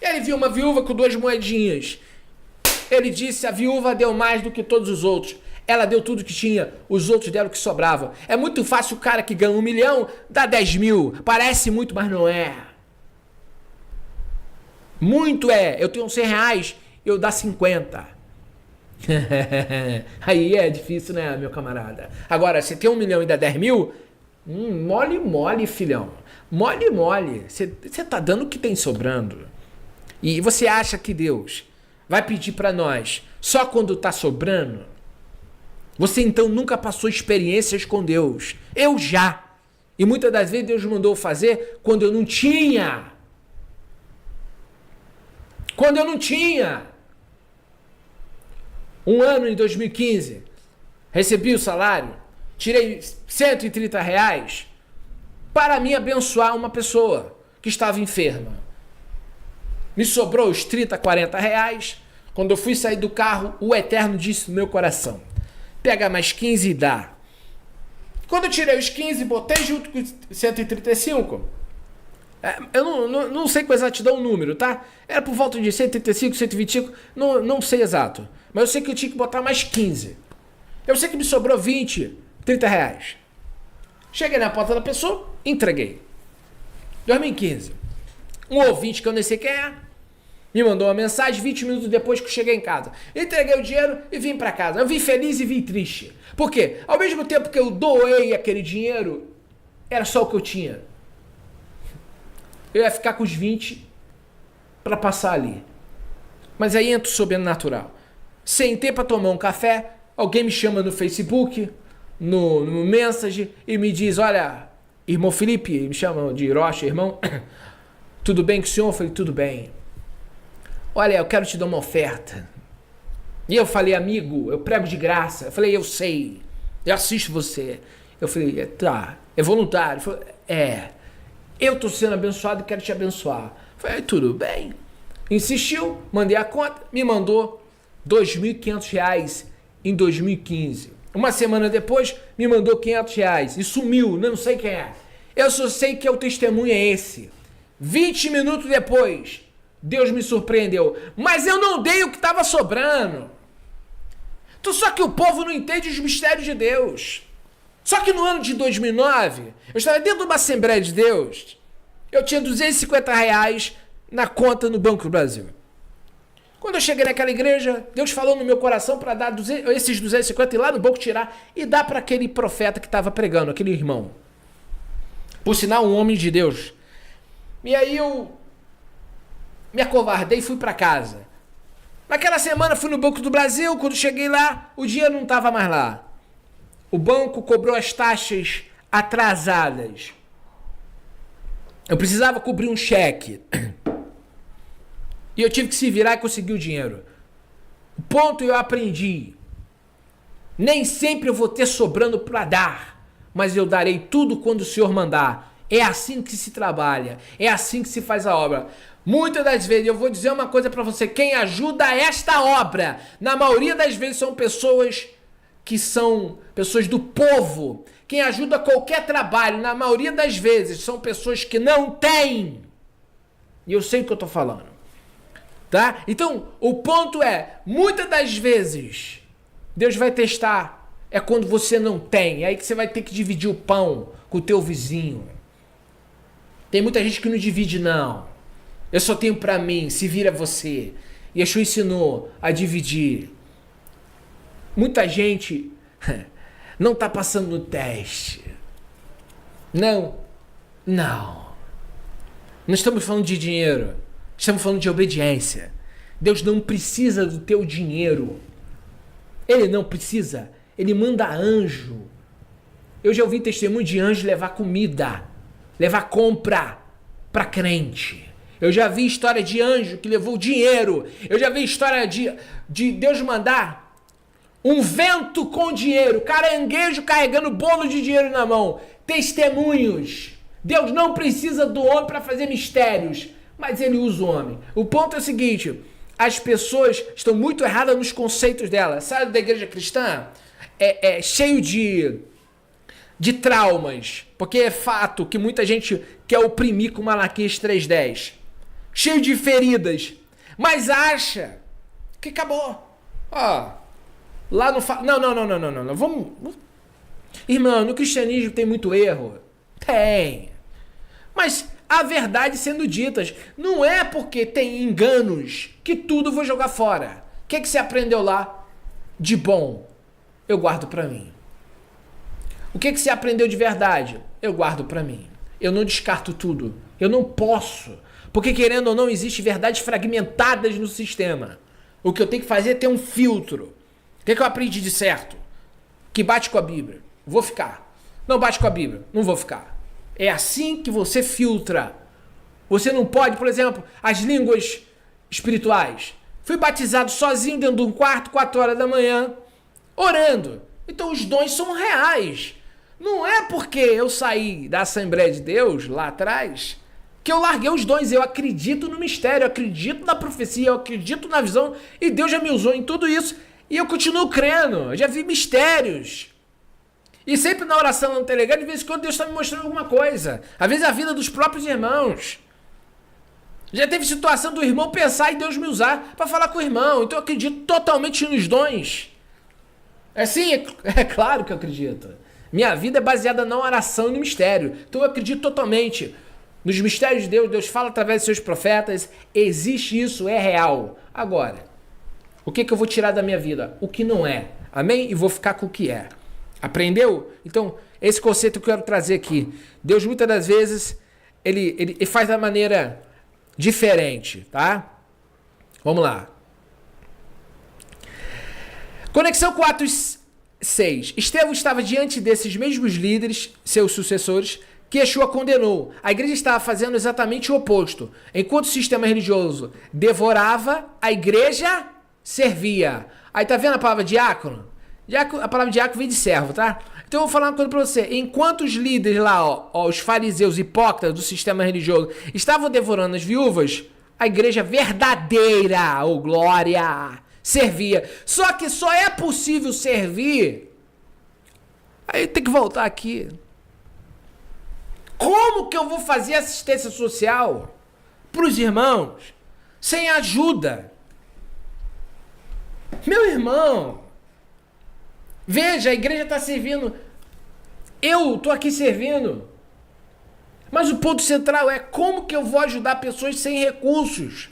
ele viu uma viúva com 2 moedinhas. Ele disse, a viúva deu mais do que todos os outros. Ela deu tudo que tinha, os outros deram o que sobrava. É muito fácil o cara que ganha 1 milhão dar 10 mil. Parece muito, mas não é. Muito é. Eu tenho 100 reais, eu dar 50. Aí é difícil, né, meu camarada? Agora, você tem 1 milhão e dá 10 mil, mole, mole, filhão. Mole, mole. Você tá dando o que tem sobrando. E você acha que Deus vai pedir para nós só quando tá sobrando? Você então nunca passou experiências com Deus. Eu já. E muitas das vezes Deus mandou fazer quando eu não tinha. Quando eu não tinha. Um ano em 2015, recebi o salário, tirei 130 reais para me abençoar uma pessoa que estava enferma. Me sobrou os 30, 40 reais. Quando eu fui sair do carro, o Eterno disse no meu coração, pega mais 15 e dá. Quando eu tirei os 15 e botei junto com 135, eu não sei com exatidão o número, tá? Era por volta de 135, 125, não sei exato. Mas eu sei que eu tinha que botar mais 15. Eu sei que me sobrou 20, 30 reais. Cheguei na porta da pessoa, entreguei. 2015. Um ouvinte que eu nem sei quem é, me mandou uma mensagem 20 minutos depois que eu cheguei em casa. Entreguei o dinheiro e vim pra casa. Eu vim feliz e vim triste. Por quê? Ao mesmo tempo que eu doei aquele dinheiro, era só o que eu tinha. Eu ia ficar com os 20 para passar ali. Mas aí entra o sobrenatural. Sentei para tomar um café, alguém me chama no Facebook, no Message, e me diz, olha, irmão Felipe, me chama de Rocha, irmão, tudo bem com o senhor? Eu falei, tudo bem. Olha, eu quero te dar uma oferta. E eu falei, amigo, eu prego de graça. Eu falei, eu sei, eu assisto você. Eu falei, tá, é voluntário. Eu falei, eu tô sendo abençoado e quero te abençoar. Eu falei, tudo bem. Insistiu, mandei a conta, me mandou R$2.500 em 2015. Uma semana depois, me mandou R$500 e sumiu, não sei quem é. Eu só sei que o testemunho é esse. 20 minutos depois, Deus me surpreendeu. Mas eu não dei o que estava sobrando. Só que o povo não entende os mistérios de Deus. Só que no ano de 2009, eu estava dentro de uma Assembleia de Deus, eu tinha R$250 na conta no Banco do Brasil. Quando eu cheguei naquela igreja, Deus falou no meu coração para dar esses 250 e ir lá no banco tirar e dar para aquele profeta que estava pregando, aquele irmão. Por sinal, um homem de Deus. E aí eu me acovardei e fui para casa. Naquela semana fui no Banco do Brasil, quando cheguei lá, o dinheiro não estava mais lá. O banco cobrou as taxas atrasadas. Eu precisava cobrir um cheque. E eu tive que se virar e conseguir o dinheiro. O ponto eu aprendi. Nem sempre eu vou ter sobrando para dar, mas eu darei tudo quando o Senhor mandar. É assim que se trabalha. É assim que se faz a obra. Muitas das vezes, eu vou dizer uma coisa para você. Quem ajuda esta obra, na maioria das vezes, são pessoas que são pessoas do povo. Quem ajuda qualquer trabalho, na maioria das vezes, são pessoas que não têm. E eu sei o que eu estou falando. Tá? Então, o ponto é, muitas das vezes, Deus vai testar, é quando você não tem, é aí que você vai ter que dividir o pão com o teu vizinho. Tem muita gente que não divide, não. Eu só tenho para mim, se vira você. Yeshua ensinou a dividir. Muita gente não está passando no teste. Não. Não estamos falando de dinheiro. Estamos falando de obediência. Deus não precisa do teu dinheiro. Ele não precisa. Ele manda anjo. Eu já ouvi testemunho de anjo levar comida, levar compra para crente. Eu já vi história de anjo que levou dinheiro. Eu já vi história de Deus mandar um vento com dinheiro, caranguejo carregando bolo de dinheiro na mão. Testemunhos. Deus não precisa do homem para fazer mistérios, mas ele usa o homem. O ponto é o seguinte, as pessoas estão muito erradas nos conceitos delas. Sabe da igreja cristã? cheio de traumas, porque é fato que muita gente quer oprimir com Malaquias 3:10, cheio de feridas, mas acha que acabou. Ó, lá no não, vamos. Irmão, no cristianismo tem muito erro? Tem. Mas a verdade sendo ditas, não é porque tem enganos que tudo vou jogar fora. O que você aprendeu lá de bom? Eu guardo pra mim. O que você aprendeu de verdade? Eu guardo pra mim. Eu não descarto tudo. Eu não posso. Porque querendo ou não, existem verdades fragmentadas no sistema. O que eu tenho que fazer é ter um filtro. O que eu aprendi de certo? Que bate com a Bíblia. Vou ficar. Não bate com a Bíblia. Não vou ficar. É assim que você filtra. Você não pode, por exemplo, as línguas espirituais. Fui batizado sozinho dentro de um quarto, 4 horas da manhã, orando. Então os dons são reais. Não é porque eu saí da Assembleia de Deus lá atrás que eu larguei os dons. Eu acredito no mistério, eu acredito na profecia, eu acredito na visão, e Deus já me usou em tudo isso e eu continuo crendo. Eu já vi mistérios. E sempre na oração no Telegram, de vez em quando Deus está me mostrando alguma coisa. Às vezes a vida dos próprios irmãos. Já teve situação do irmão pensar e Deus me usar para falar com o irmão. Então eu acredito totalmente nos dons. É sim, é claro que eu acredito. Minha vida é baseada na oração e no mistério. Então eu acredito totalmente nos mistérios de Deus. Deus fala através de seus profetas. Existe isso, é real. Agora, o que eu vou tirar da minha vida? O que não é. Amém? E vou ficar com o que é. Aprendeu? Então, esse conceito que eu quero trazer aqui. Deus, muitas das vezes, ele faz da maneira diferente, tá? Vamos lá. Conexão com Atos 6. Estevão estava diante desses mesmos líderes, seus sucessores, que Yeshua condenou. A igreja estava fazendo exatamente o oposto. Enquanto o sistema religioso devorava, a igreja servia. Aí tá vendo a palavra diácono? A palavra diácono vem de servo, tá? Então eu vou falar uma coisa pra você. Enquanto os líderes lá, os fariseus hipócritas do sistema religioso, estavam devorando as viúvas, a igreja verdadeira, glória, servia. Só que só é possível servir. Aí tem que voltar aqui. Como que eu vou fazer assistência social pros irmãos sem ajuda? Meu irmão, veja, a igreja está servindo. Eu estou aqui servindo. Mas o ponto central é como que eu vou ajudar pessoas sem recursos.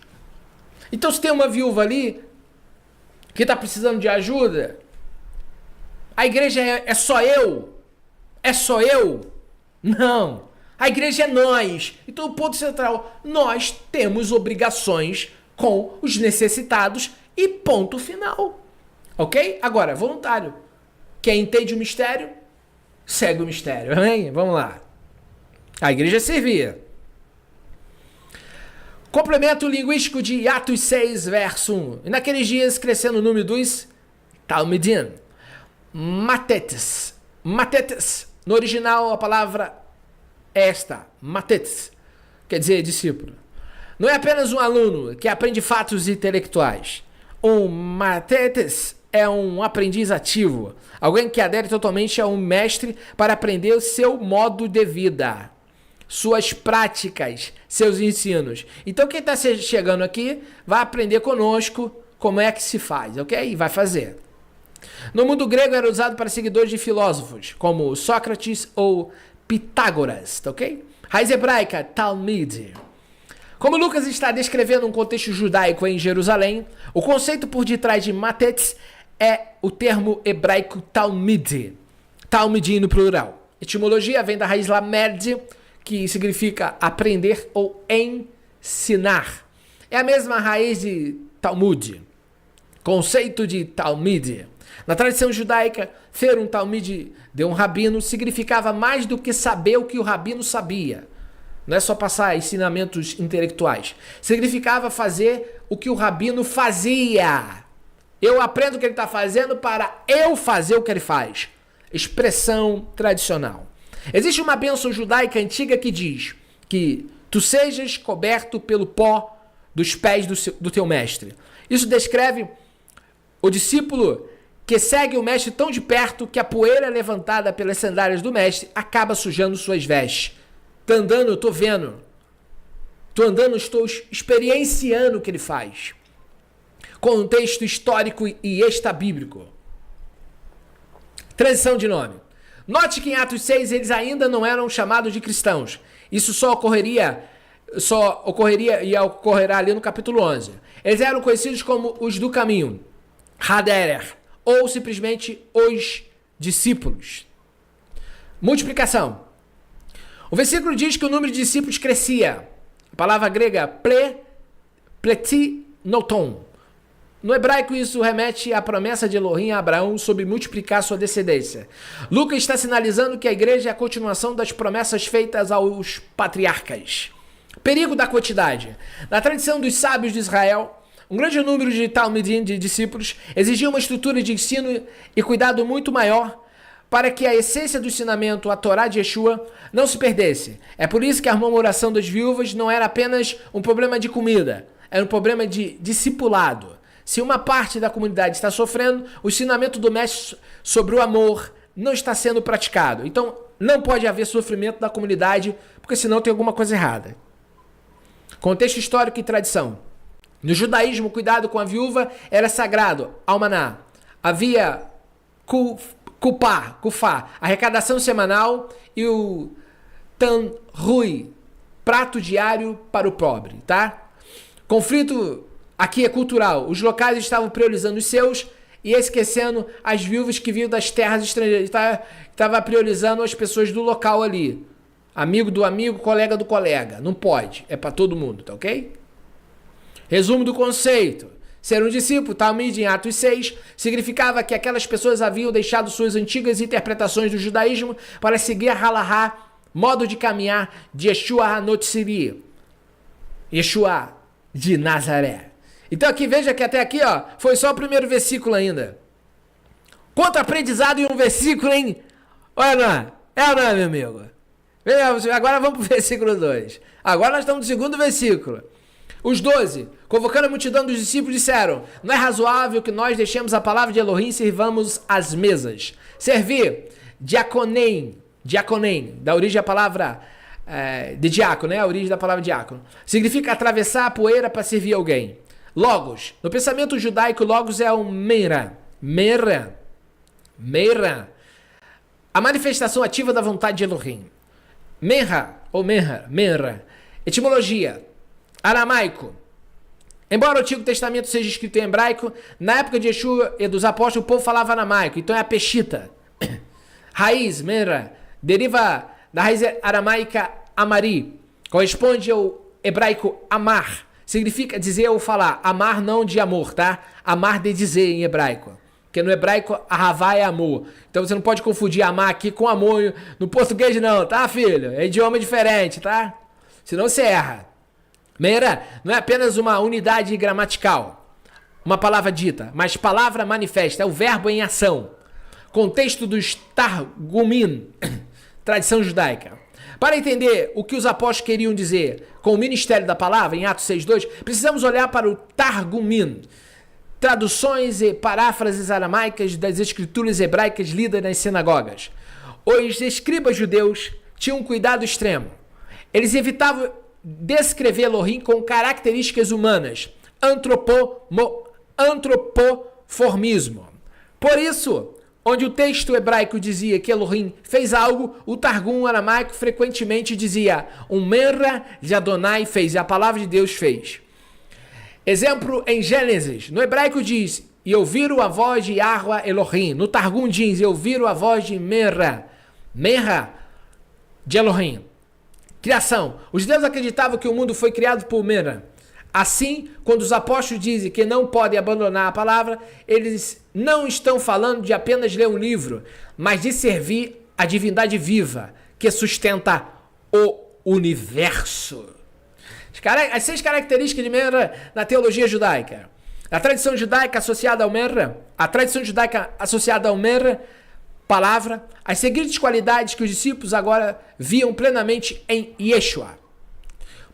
Então, se tem uma viúva ali que está precisando de ajuda, a igreja é só eu? É só eu? Não. A igreja é nós. Então, o ponto central, nós temos obrigações com os necessitados e ponto final. Ok? Agora, voluntário. Quem entende o mistério, segue o mistério. Amém? Vamos lá. A igreja servia. Complemento linguístico de Atos 6, verso 1. E naqueles dias, crescendo o número dos Talmidim. Matetes. Matetes. No original, a palavra é esta. Matetes. Quer dizer, discípulo. Não é apenas um aluno que aprende fatos intelectuais. Um matetes é um aprendiz ativo, alguém que adere totalmente a um mestre para aprender o seu modo de vida, suas práticas, seus ensinos. Então quem está chegando aqui vai aprender conosco como é que se faz, ok? E vai fazer. No mundo grego era usado para seguidores de filósofos, como Sócrates ou Pitágoras, ok? Raiz hebraica, Talmud. Como Lucas está descrevendo um contexto judaico em Jerusalém, o conceito por detrás de matetes é o termo hebraico Talmud. Talmud no plural. Etimologia vem da raiz lamed, que significa aprender ou ensinar. É a mesma raiz de Talmud. Conceito de Talmud. Na tradição judaica, ser um Talmud de um rabino significava mais do que saber o que o rabino sabia. Não é só passar ensinamentos intelectuais. Significava fazer o que o rabino fazia. Eu aprendo o que ele está fazendo para eu fazer o que ele faz. Expressão tradicional. Existe uma bênção judaica antiga que diz que tu sejas coberto pelo pó dos pés do teu mestre. Isso descreve o discípulo que segue o mestre tão de perto que a poeira levantada pelas sandálias do mestre acaba sujando suas vestes. Tá andando, eu tô vendo. Tô andando, estou experienciando o que ele faz. Contexto histórico e extrabíblico. Transição de nome. Note que em Atos 6 eles ainda não eram chamados de cristãos. Isso só ocorreria e ocorrerá ali no capítulo 11. Eles eram conhecidos como os do caminho, Haderer, ou simplesmente os discípulos. Multiplicação. O versículo diz que o número de discípulos crescia. A palavra grega pletinoton. No hebraico, isso remete à promessa de Elohim a Abraão sobre multiplicar sua descendência. Lucas está sinalizando que a igreja é a continuação das promessas feitas aos patriarcas. Perigo da quantidade. Na tradição dos sábios de Israel, um grande número de talmidim, de discípulos, exigia uma estrutura de ensino e cuidado muito maior para que a essência do ensinamento, a Torá de Yeshua, não se perdesse. É por isso que a murmuração das viúvas não era apenas um problema de comida, era um problema de discipulado. Se uma parte da comunidade está sofrendo, o ensinamento do mestre sobre o amor não está sendo praticado. Então, não pode haver sofrimento da comunidade, porque senão tem alguma coisa errada. Contexto histórico e tradição. No judaísmo, o cuidado com a viúva era sagrado, almaná. Havia kufá, arrecadação semanal, e o tanrui, prato diário para o pobre, tá? Conflito aqui é cultural. Os locais estavam priorizando os seus e esquecendo as viúvas que vinham das terras estrangeiras. Estava priorizando as pessoas do local ali. Amigo do amigo, colega do colega. Não pode. É para todo mundo, tá ok? Resumo do conceito. Ser um discípulo, Talmud em Atos 6, significava que aquelas pessoas haviam deixado suas antigas interpretações do judaísmo para seguir a halahá, modo de caminhar de Yeshua HaNotziri. Yeshua de Nazaré. Então aqui, veja que até aqui, ó, foi só o primeiro versículo ainda. Quanto aprendizado em um versículo, hein? Olha, não é? É ou não é, meu amigo? Agora vamos pro versículo 2. Agora nós estamos no segundo versículo. Os 12, convocando a multidão dos discípulos, disseram: não é razoável que nós deixemos a palavra de Elohim e sirvamos as mesas. Servir, diaconem, da origem da palavra de diácono, né? A origem da palavra diácono. Significa atravessar a poeira para servir alguém. Logos. No pensamento judaico, logos é um meira. A manifestação ativa da vontade de Elohim. Menra, ou menra. Etimologia. Aramaico. Embora o Antigo Testamento seja escrito em hebraico, na época de Yeshua e dos apóstolos, o povo falava aramaico. Então é a peshita. Raiz, menra, deriva da raiz aramaica amari. Corresponde ao hebraico amar. Significa dizer ou falar. Amar não de amor, tá? Amar de dizer em hebraico. Porque no hebraico, ahavá é amor. Então você não pode confundir amar aqui com amor no português não, tá, filho? É idioma diferente, tá? Senão você erra. Meira não é apenas uma unidade gramatical, uma palavra dita, mas palavra manifesta, é o verbo em ação. Contexto dos Targumim, tradição judaica. Para entender o que os apóstolos queriam dizer com o ministério da palavra, em Atos 6:2, precisamos olhar para o Targumim, traduções e paráfrases aramaicas das escrituras hebraicas lidas nas sinagogas. Os escribas judeus tinham um cuidado extremo. Eles evitavam descrever Elohim com características humanas, antropoformismo. Por isso, onde o texto hebraico dizia que Elohim fez algo, o Targum aramaico frequentemente dizia Merra de Adonai fez, e a palavra de Deus fez. Exemplo em Gênesis, no hebraico diz, e ouviram a voz de Yahweh Elohim. No Targum diz, e ouviram a voz de Merra de Elohim. Criação. Os judeus acreditavam que o mundo foi criado por Merra. Assim, quando os apóstolos dizem que não podem abandonar a palavra, eles não estão falando de apenas ler um livro, mas de servir a divindade viva que sustenta o universo. As 6 características de Merra na teologia judaica. A tradição judaica associada ao Merra, palavra, as seguintes qualidades que os discípulos agora viam plenamente em Yeshua.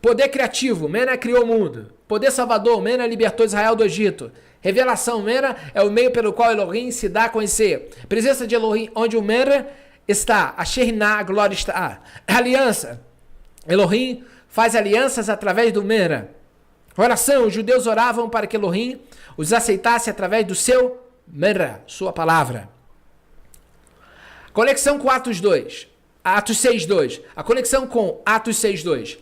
Poder criativo, Mena criou o mundo. Poder salvador, Mena libertou Israel do Egito. Revelação, Mera, é o meio pelo qual Elohim se dá a conhecer. Presença de Elohim, onde o Mera está, a Shekhinah, a glória está. Aliança, Elohim faz alianças através do Mera. Oração, os judeus oravam para que Elohim os aceitasse através do seu Mera, sua palavra. Conexão com Atos 2, Atos 6.2. A conexão com Atos 6.2.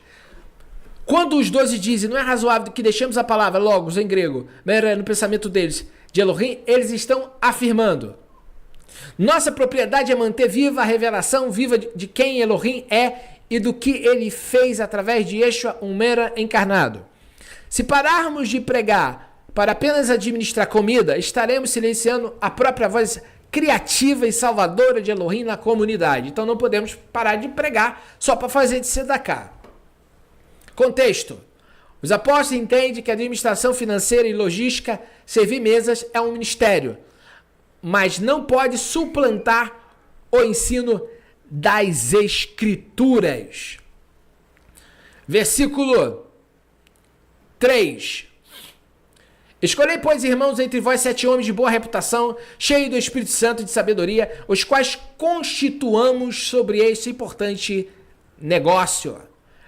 Quando os 12 dizem, não é razoável que deixemos a palavra, logos em grego, Mera, no pensamento deles, de Elohim, eles estão afirmando. Nossa propriedade é manter viva a revelação viva de quem Elohim é e do que ele fez através de Yeshua, um Mera encarnado. Se pararmos de pregar para apenas administrar comida, estaremos silenciando a própria voz criativa e salvadora de Elohim na comunidade. Então não podemos parar de pregar só para fazer de tzedakah. Contexto. Os apóstolos entendem que a administração financeira e logística, servir mesas, é um ministério, mas não pode suplantar o ensino das Escrituras. Versículo 3. Escolhei, pois, irmãos, entre vós 7 homens de boa reputação, cheios do Espírito Santo e de sabedoria, os quais constituamos sobre este importante negócio.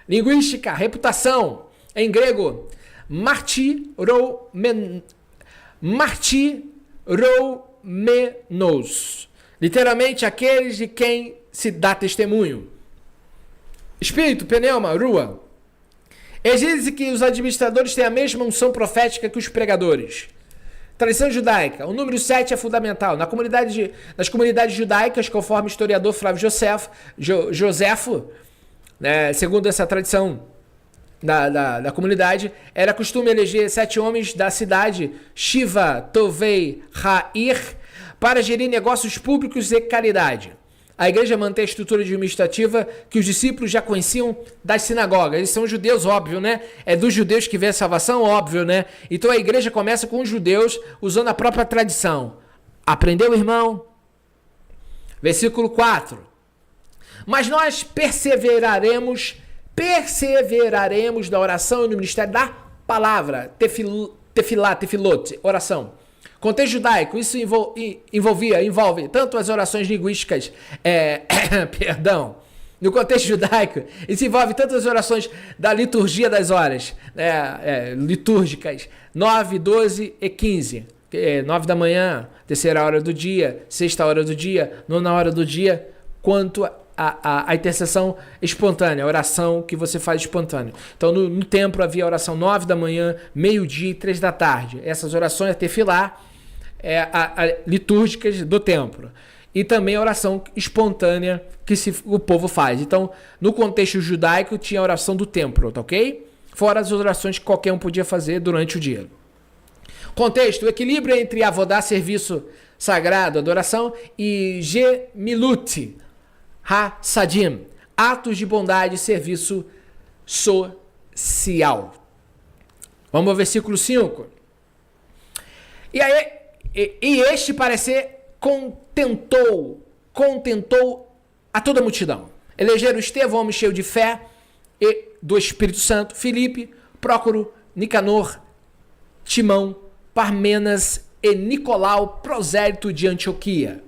Linguística, reputação, em grego, martiromenos, literalmente aqueles de quem se dá testemunho. Espírito, pneuma, rua. Exige que os administradores tenham a mesma unção profética que os pregadores. Tradição judaica. O número 7 é fundamental. Nas comunidades judaicas, conforme o historiador Flávio Joséfo, né, segundo essa tradição da comunidade, era costume eleger 7 homens da cidade, Shiva Tovei Ha'ir, para gerir negócios públicos e caridade. A igreja mantém a estrutura administrativa que os discípulos já conheciam das sinagogas. Eles são judeus, óbvio, né? É dos judeus que vem a salvação, óbvio, né? Então a igreja começa com os judeus usando a própria tradição. Aprendeu, irmão? Versículo 4. Mas nós perseveraremos na oração e no ministério da palavra. Tefilot, oração. Contexto judaico, isso envolve tanto as orações linguísticas, no contexto judaico, isso envolve tanto as orações da liturgia das horas, litúrgicas, 9, 12 e 15, 9 da manhã, terceira hora do dia, sexta hora do dia, nona hora do dia, quanto a intercessão espontânea, a oração que você faz espontânea. Então, no templo havia oração 9 da manhã, meio-dia e 3 da tarde. Essas orações, tefilá, litúrgicas do templo. E também a oração espontânea que o povo faz. Então, no contexto judaico, tinha a oração do templo, tá ok? Fora as orações que qualquer um podia fazer durante o dia. Contexto, o equilíbrio entre avodá, serviço sagrado, adoração, e gemilut, ha-sadim, atos de bondade e serviço social. Vamos ao versículo 5. E este parecer contentou a toda a multidão. Elegeram Estevão, homem cheio de fé e do Espírito Santo, Filipe, Prócoro, Nicanor, Timão, Parmenas e Nicolau, prosélito de Antioquia.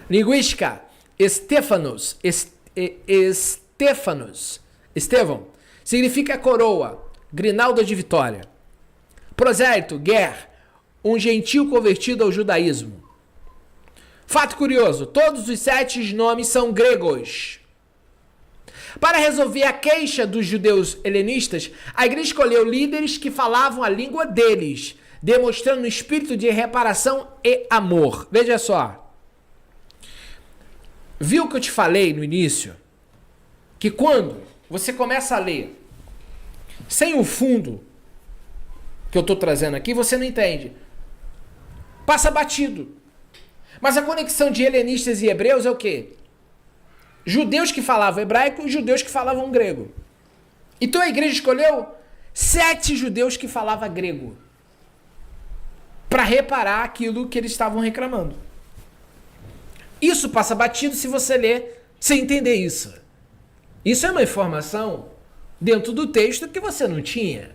Linguística, Estevão, significa coroa, grinalda de vitória. Prosélito, Ger, um gentil convertido ao judaísmo. Fato curioso, todos os 7 nomes são gregos. Para resolver a queixa dos judeus helenistas, a igreja escolheu líderes que falavam a língua deles, demonstrando um espírito de reparação e amor. Veja só. Viu o que eu te falei no início? Que quando você começa a ler sem o fundo que eu estou trazendo aqui, você não entende. Passa batido. Mas a conexão de helenistas e hebreus é o quê? Judeus que falavam hebraico e judeus que falavam grego. Então a igreja escolheu 7 judeus que falavam grego para reparar aquilo que eles estavam reclamando. Isso passa batido se você ler sem entender isso. Isso é uma informação dentro do texto que você não tinha.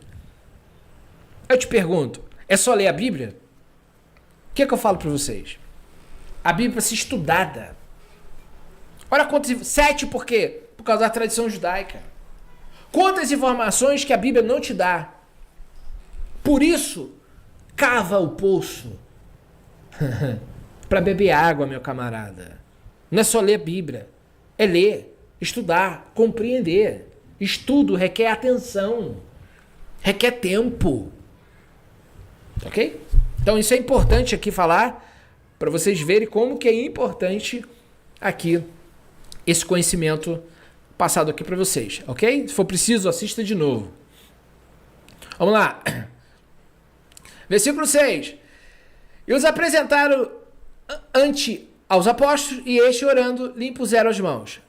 Eu te pergunto, é só ler a Bíblia? O que é que eu falo para vocês? A Bíblia para ser estudada. Olha quantas... 7 por quê? Por causa da tradição judaica. Quantas informações que a Bíblia não te dá. Por isso, cava o poço para beber água, meu camarada. Não é só ler a Bíblia. É ler, estudar, compreender. Estudo requer atenção. Requer tempo. Ok? Então isso é importante aqui falar para vocês verem como que é importante aqui esse conhecimento passado aqui para vocês, ok? Se for preciso, assista de novo. Vamos lá. Versículo 6. E os apresentaram ante aos apóstolos e este orando lhe impuseram as mãos.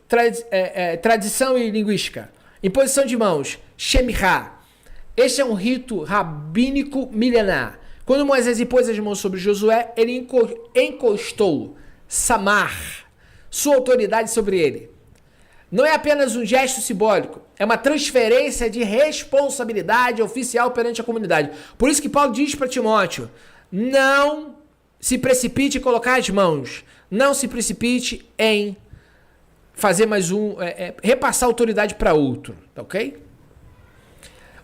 Tradição e linguística. Imposição de mãos. Shemihá. Este é um rito rabínico milenar. Quando Moisés impôs as mãos sobre Josué, ele encostou Samar, sua autoridade sobre ele. Não é apenas um gesto simbólico, é uma transferência de responsabilidade oficial perante a comunidade. Por isso que Paulo diz para Timóteo, não se precipite em colocar as mãos, não se precipite em fazer mais repassar autoridade para outro, tá ok?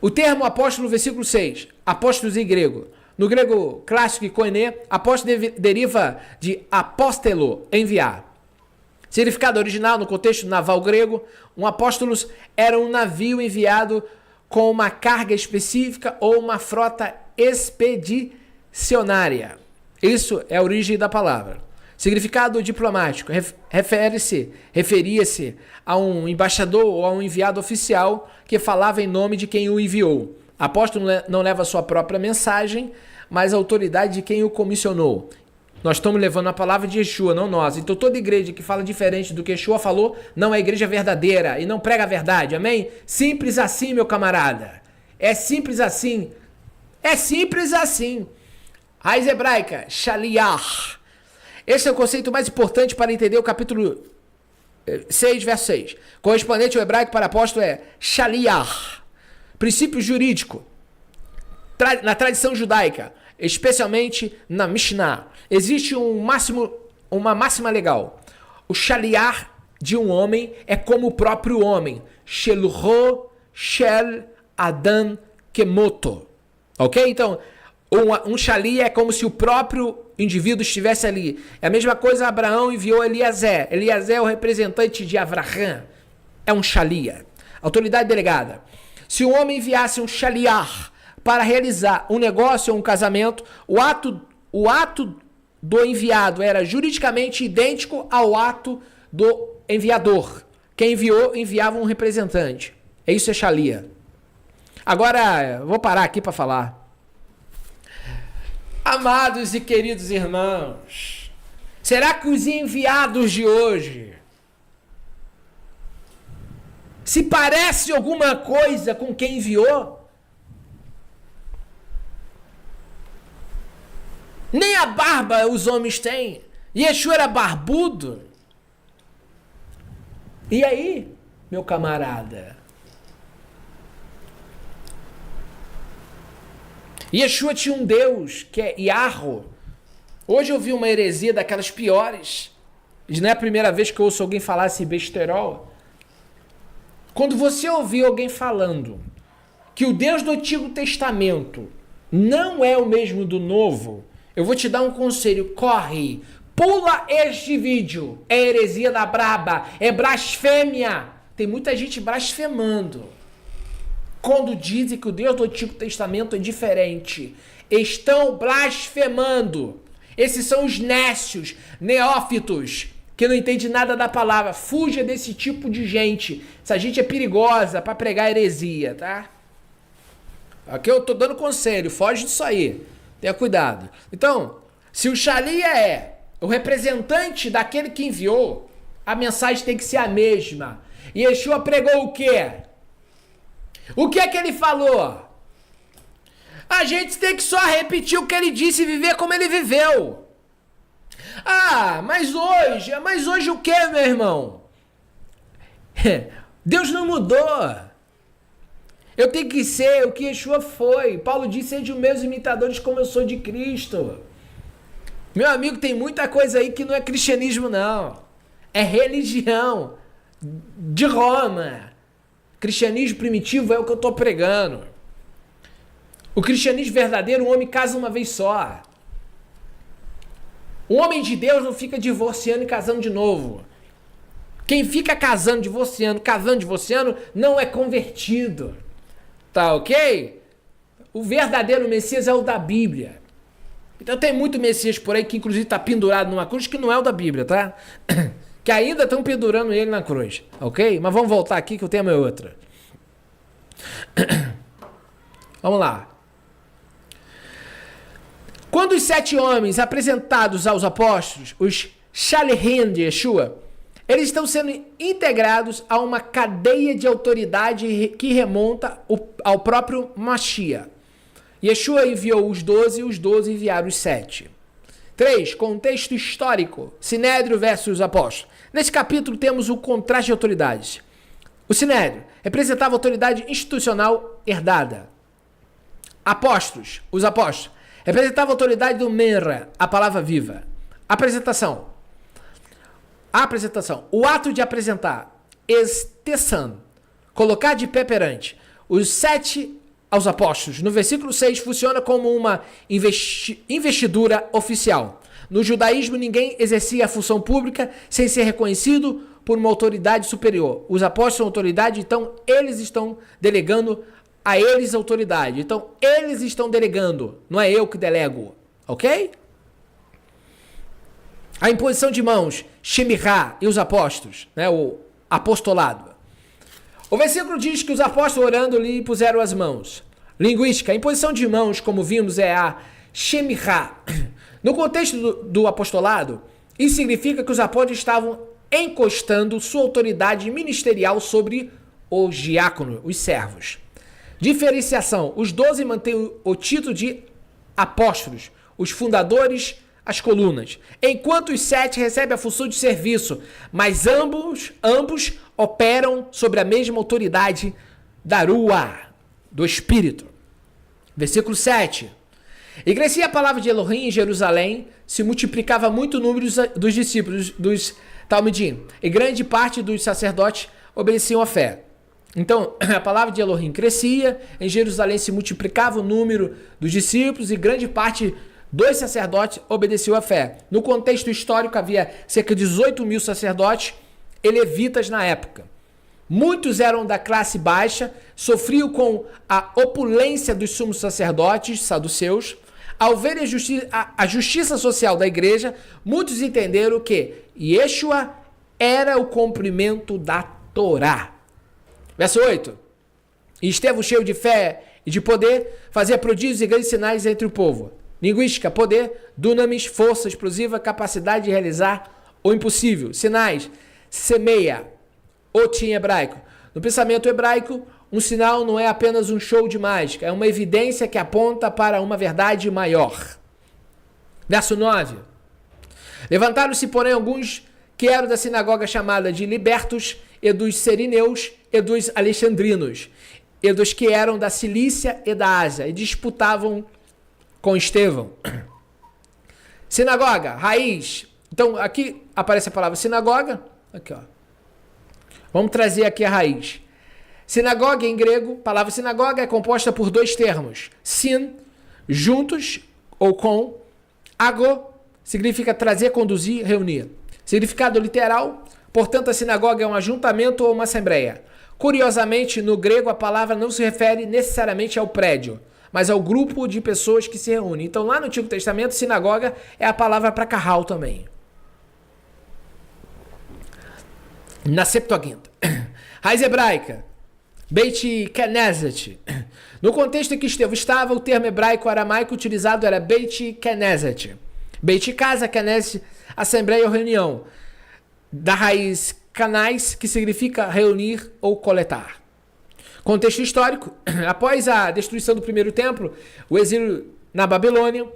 O termo apóstolo, versículo 6, apóstolos em grego. No grego clássico e koiné, apóstolo deriva de apóstelo, enviar. Significado original no contexto naval grego, um apóstolo era um navio enviado com uma carga específica ou uma frota expedicionária. Isso é a origem da palavra. Significado diplomático, referia-se a um embaixador ou a um enviado oficial que falava em nome de quem o enviou. Apóstolo não leva a sua própria mensagem, mas a autoridade de quem o comissionou. Nós estamos levando a palavra de Yeshua, não nós. Então toda igreja que fala diferente do que Yeshua falou, não é igreja verdadeira e não prega a verdade, amém? Simples assim, meu camarada. É simples assim. É simples assim. Raiz hebraica, shaliach. Esse é o conceito mais importante para entender o capítulo 6, verso 6. Correspondente ao hebraico para apóstolo é shaliach. Princípio jurídico. Na tradição judaica, especialmente na Mishnah, existe uma máxima legal. O shaliach de um homem é como o próprio homem. Shelho shel adam kemoto. Ok? Então, um shaliach é como se o próprio indivíduo estivesse ali. É a mesma coisa, Abraão enviou Eliezer. Eliezer é o representante de Avraham. É um shaliach. Autoridade delegada. Se um homem enviasse um shaliach para realizar um negócio ou um casamento, o ato do enviado era juridicamente idêntico ao ato do enviador. Quem enviou, enviava um representante. Isso é shaliach. Agora, vou parar aqui para falar. Amados e queridos irmãos, será que os enviados de hoje se parece alguma coisa com quem enviou? Nem a barba os homens têm. Yeshua era barbudo. E aí, meu camarada? Yeshua tinha um Deus que é Yahweh. Hoje eu vi uma heresia daquelas piores. Não é a primeira vez que eu ouço alguém falar esse besterol. Quando você ouvir alguém falando que o Deus do Antigo Testamento não é o mesmo do Novo, eu vou te dar um conselho. Corre, pula este vídeo. É heresia da braba, é blasfêmia. Tem muita gente blasfemando quando dizem que o Deus do Antigo Testamento é diferente. Estão blasfemando. Esses são os nécios, neófitos, que não entendem nada da palavra. Fuja desse tipo de gente. Essa gente é perigosa para pregar heresia, tá? Aqui eu tô dando conselho, foge disso aí. Tenha cuidado. Então, se o shaliach é o representante daquele que enviou, a mensagem tem que ser a mesma. E Yeshua pregou o quê? O que é que ele falou? A gente tem que só repetir o que ele disse e viver como ele viveu. Ah, mas hoje o que, meu irmão? Deus não mudou. Eu tenho que ser o que Yeshua foi. Paulo disse, sede os meus imitadores como eu sou de Cristo. Meu amigo, tem muita coisa aí que não é cristianismo, não. É religião de Roma. Cristianismo primitivo é o que eu estou pregando. O cristianismo verdadeiro, o homem casa uma vez só. O homem de Deus não fica divorciando e casando de novo. Quem fica casando, divorciando, não é convertido. Tá ok? O verdadeiro Messias é o da Bíblia. Então tem muito Messias por aí que inclusive está pendurado numa cruz que não é o da Bíblia, tá? Que ainda estão pendurando ele na cruz, ok? Mas vamos voltar aqui que o tema é outro. Vamos lá. Quando os 7 homens apresentados aos apóstolos, os Shalichim de Yeshua, eles estão sendo integrados a uma cadeia de autoridade que remonta ao próprio Mashiach. Yeshua enviou os 12 e os 12 enviaram os 7. 3. Contexto histórico. Sinédrio versus apóstolos. Nesse capítulo temos o contraste de autoridades. O Sinédrio representava a autoridade institucional herdada. Apóstolos, os apóstolos, representavam a autoridade do Menra, a palavra viva. Apresentação. O ato de apresentar. Estessan. Colocar de pé perante. Os 7 aos apóstolos. No versículo 6 funciona como uma investidura oficial. No judaísmo ninguém exercia a função pública sem ser reconhecido por uma autoridade superior. Os apóstolos são autoridade, então eles estão delegando a eles autoridade. Então eles estão delegando, não é eu que delego, ok? A imposição de mãos, Shemirá e os apóstolos, né, o apostolado. O versículo diz que os apóstolos orando lhe puseram as mãos. Linguística, a imposição de mãos, como vimos, é a Shemirá. No contexto do apostolado, isso significa que os apóstolos estavam encostando sua autoridade ministerial sobre os diáconos, os servos. Diferenciação, os 12 mantêm o título de apóstolos, os fundadores, as colunas, enquanto os 7 recebem a função de serviço, mas ambos operam sobre a mesma autoridade da Ruá, do Espírito. Versículo 7. E crescia a palavra de Elohim em Jerusalém, se multiplicava muito o número dos discípulos, dos Talmidim, e grande parte dos sacerdotes obedeciam à fé. Então, a palavra de Elohim crescia, em Jerusalém se multiplicava o número dos discípulos e grande parte dos sacerdotes obedeciam à fé. No contexto histórico, havia cerca de 18 mil sacerdotes e levitas na época. Muitos eram da classe baixa, sofriam com a opulência dos sumos sacerdotes, saduceus. Ao verem a justiça social da igreja, muitos entenderam que Yeshua era o cumprimento da Torá. Verso 8. E Estevão, cheio de fé e de poder, fazia prodígios e grandes sinais entre o povo. Linguística, poder, dunamis, força explosiva, capacidade de realizar o impossível. Sinais, semeia, ot em hebraico. No pensamento hebraico, um sinal não é apenas um show de mágica, é uma evidência que aponta para uma verdade maior. Verso 9. Levantaram-se, porém, alguns que eram da sinagoga chamada de libertos, e dos serineus, e dos alexandrinos, e dos que eram da Cilícia e da Ásia, e disputavam com Estevão. Sinagoga, raiz. Então, aqui aparece a palavra sinagoga. Aqui, ó. Vamos trazer aqui a raiz. Sinagoga em grego, a palavra sinagoga é composta por 2 termos. Sin, juntos ou com. Ago, significa trazer, conduzir, reunir. Significado literal, portanto, a sinagoga é um ajuntamento ou uma assembleia. Curiosamente, no grego, a palavra não se refere necessariamente ao prédio, mas ao grupo de pessoas que se reúnem. Então, lá no Antigo Testamento, sinagoga é a palavra para carral também. Na Septuaginta. Raiz hebraica, Beit Knesset. No contexto em que Estevão estava, o termo hebraico-aramaico utilizado era Beit Knesset. Beit casa, Knesset, assembleia ou reunião. Da raiz canais, que significa reunir ou coletar. Contexto histórico, após a destruição do primeiro templo, o exílio na Babilônia,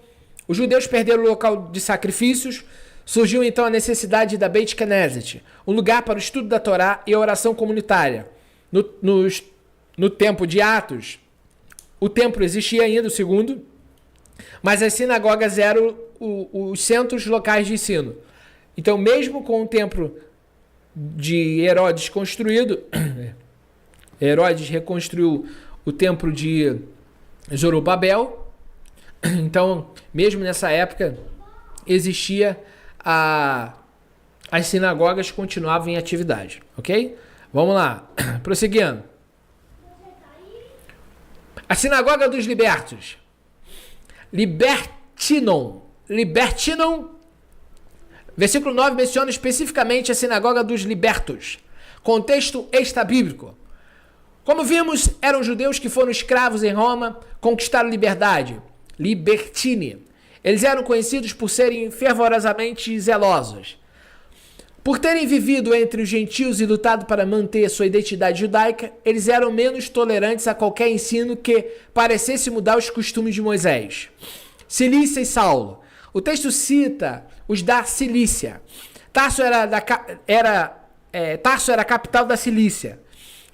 os judeus perderam o local de sacrifícios, surgiu então a necessidade da Beit Knesset, um lugar para o estudo da Torá e a oração comunitária. no tempo de Atos, o templo existia ainda, o segundo, mas as sinagogas eram os centros locais de ensino. Então, mesmo com o templo de Herodes construído, Herodes reconstruiu o templo de Zorobabel. Então, mesmo nessa época, existia as sinagogas continuavam em atividade, ok? Vamos lá, prosseguindo. A sinagoga dos libertos. Libertinon. Versículo 9 menciona especificamente a sinagoga dos libertos. Contexto extrabíblico. Como vimos, eram judeus que foram escravos em Roma, conquistaram liberdade. Libertini. Eles eram conhecidos por serem fervorosamente zelosos. Por terem vivido entre os gentios e lutado para manter sua identidade judaica, eles eram menos tolerantes a qualquer ensino que parecesse mudar os costumes de Moisés. Cilícia e Saulo. O texto cita os da Cilícia. Tarso era a capital da Cilícia.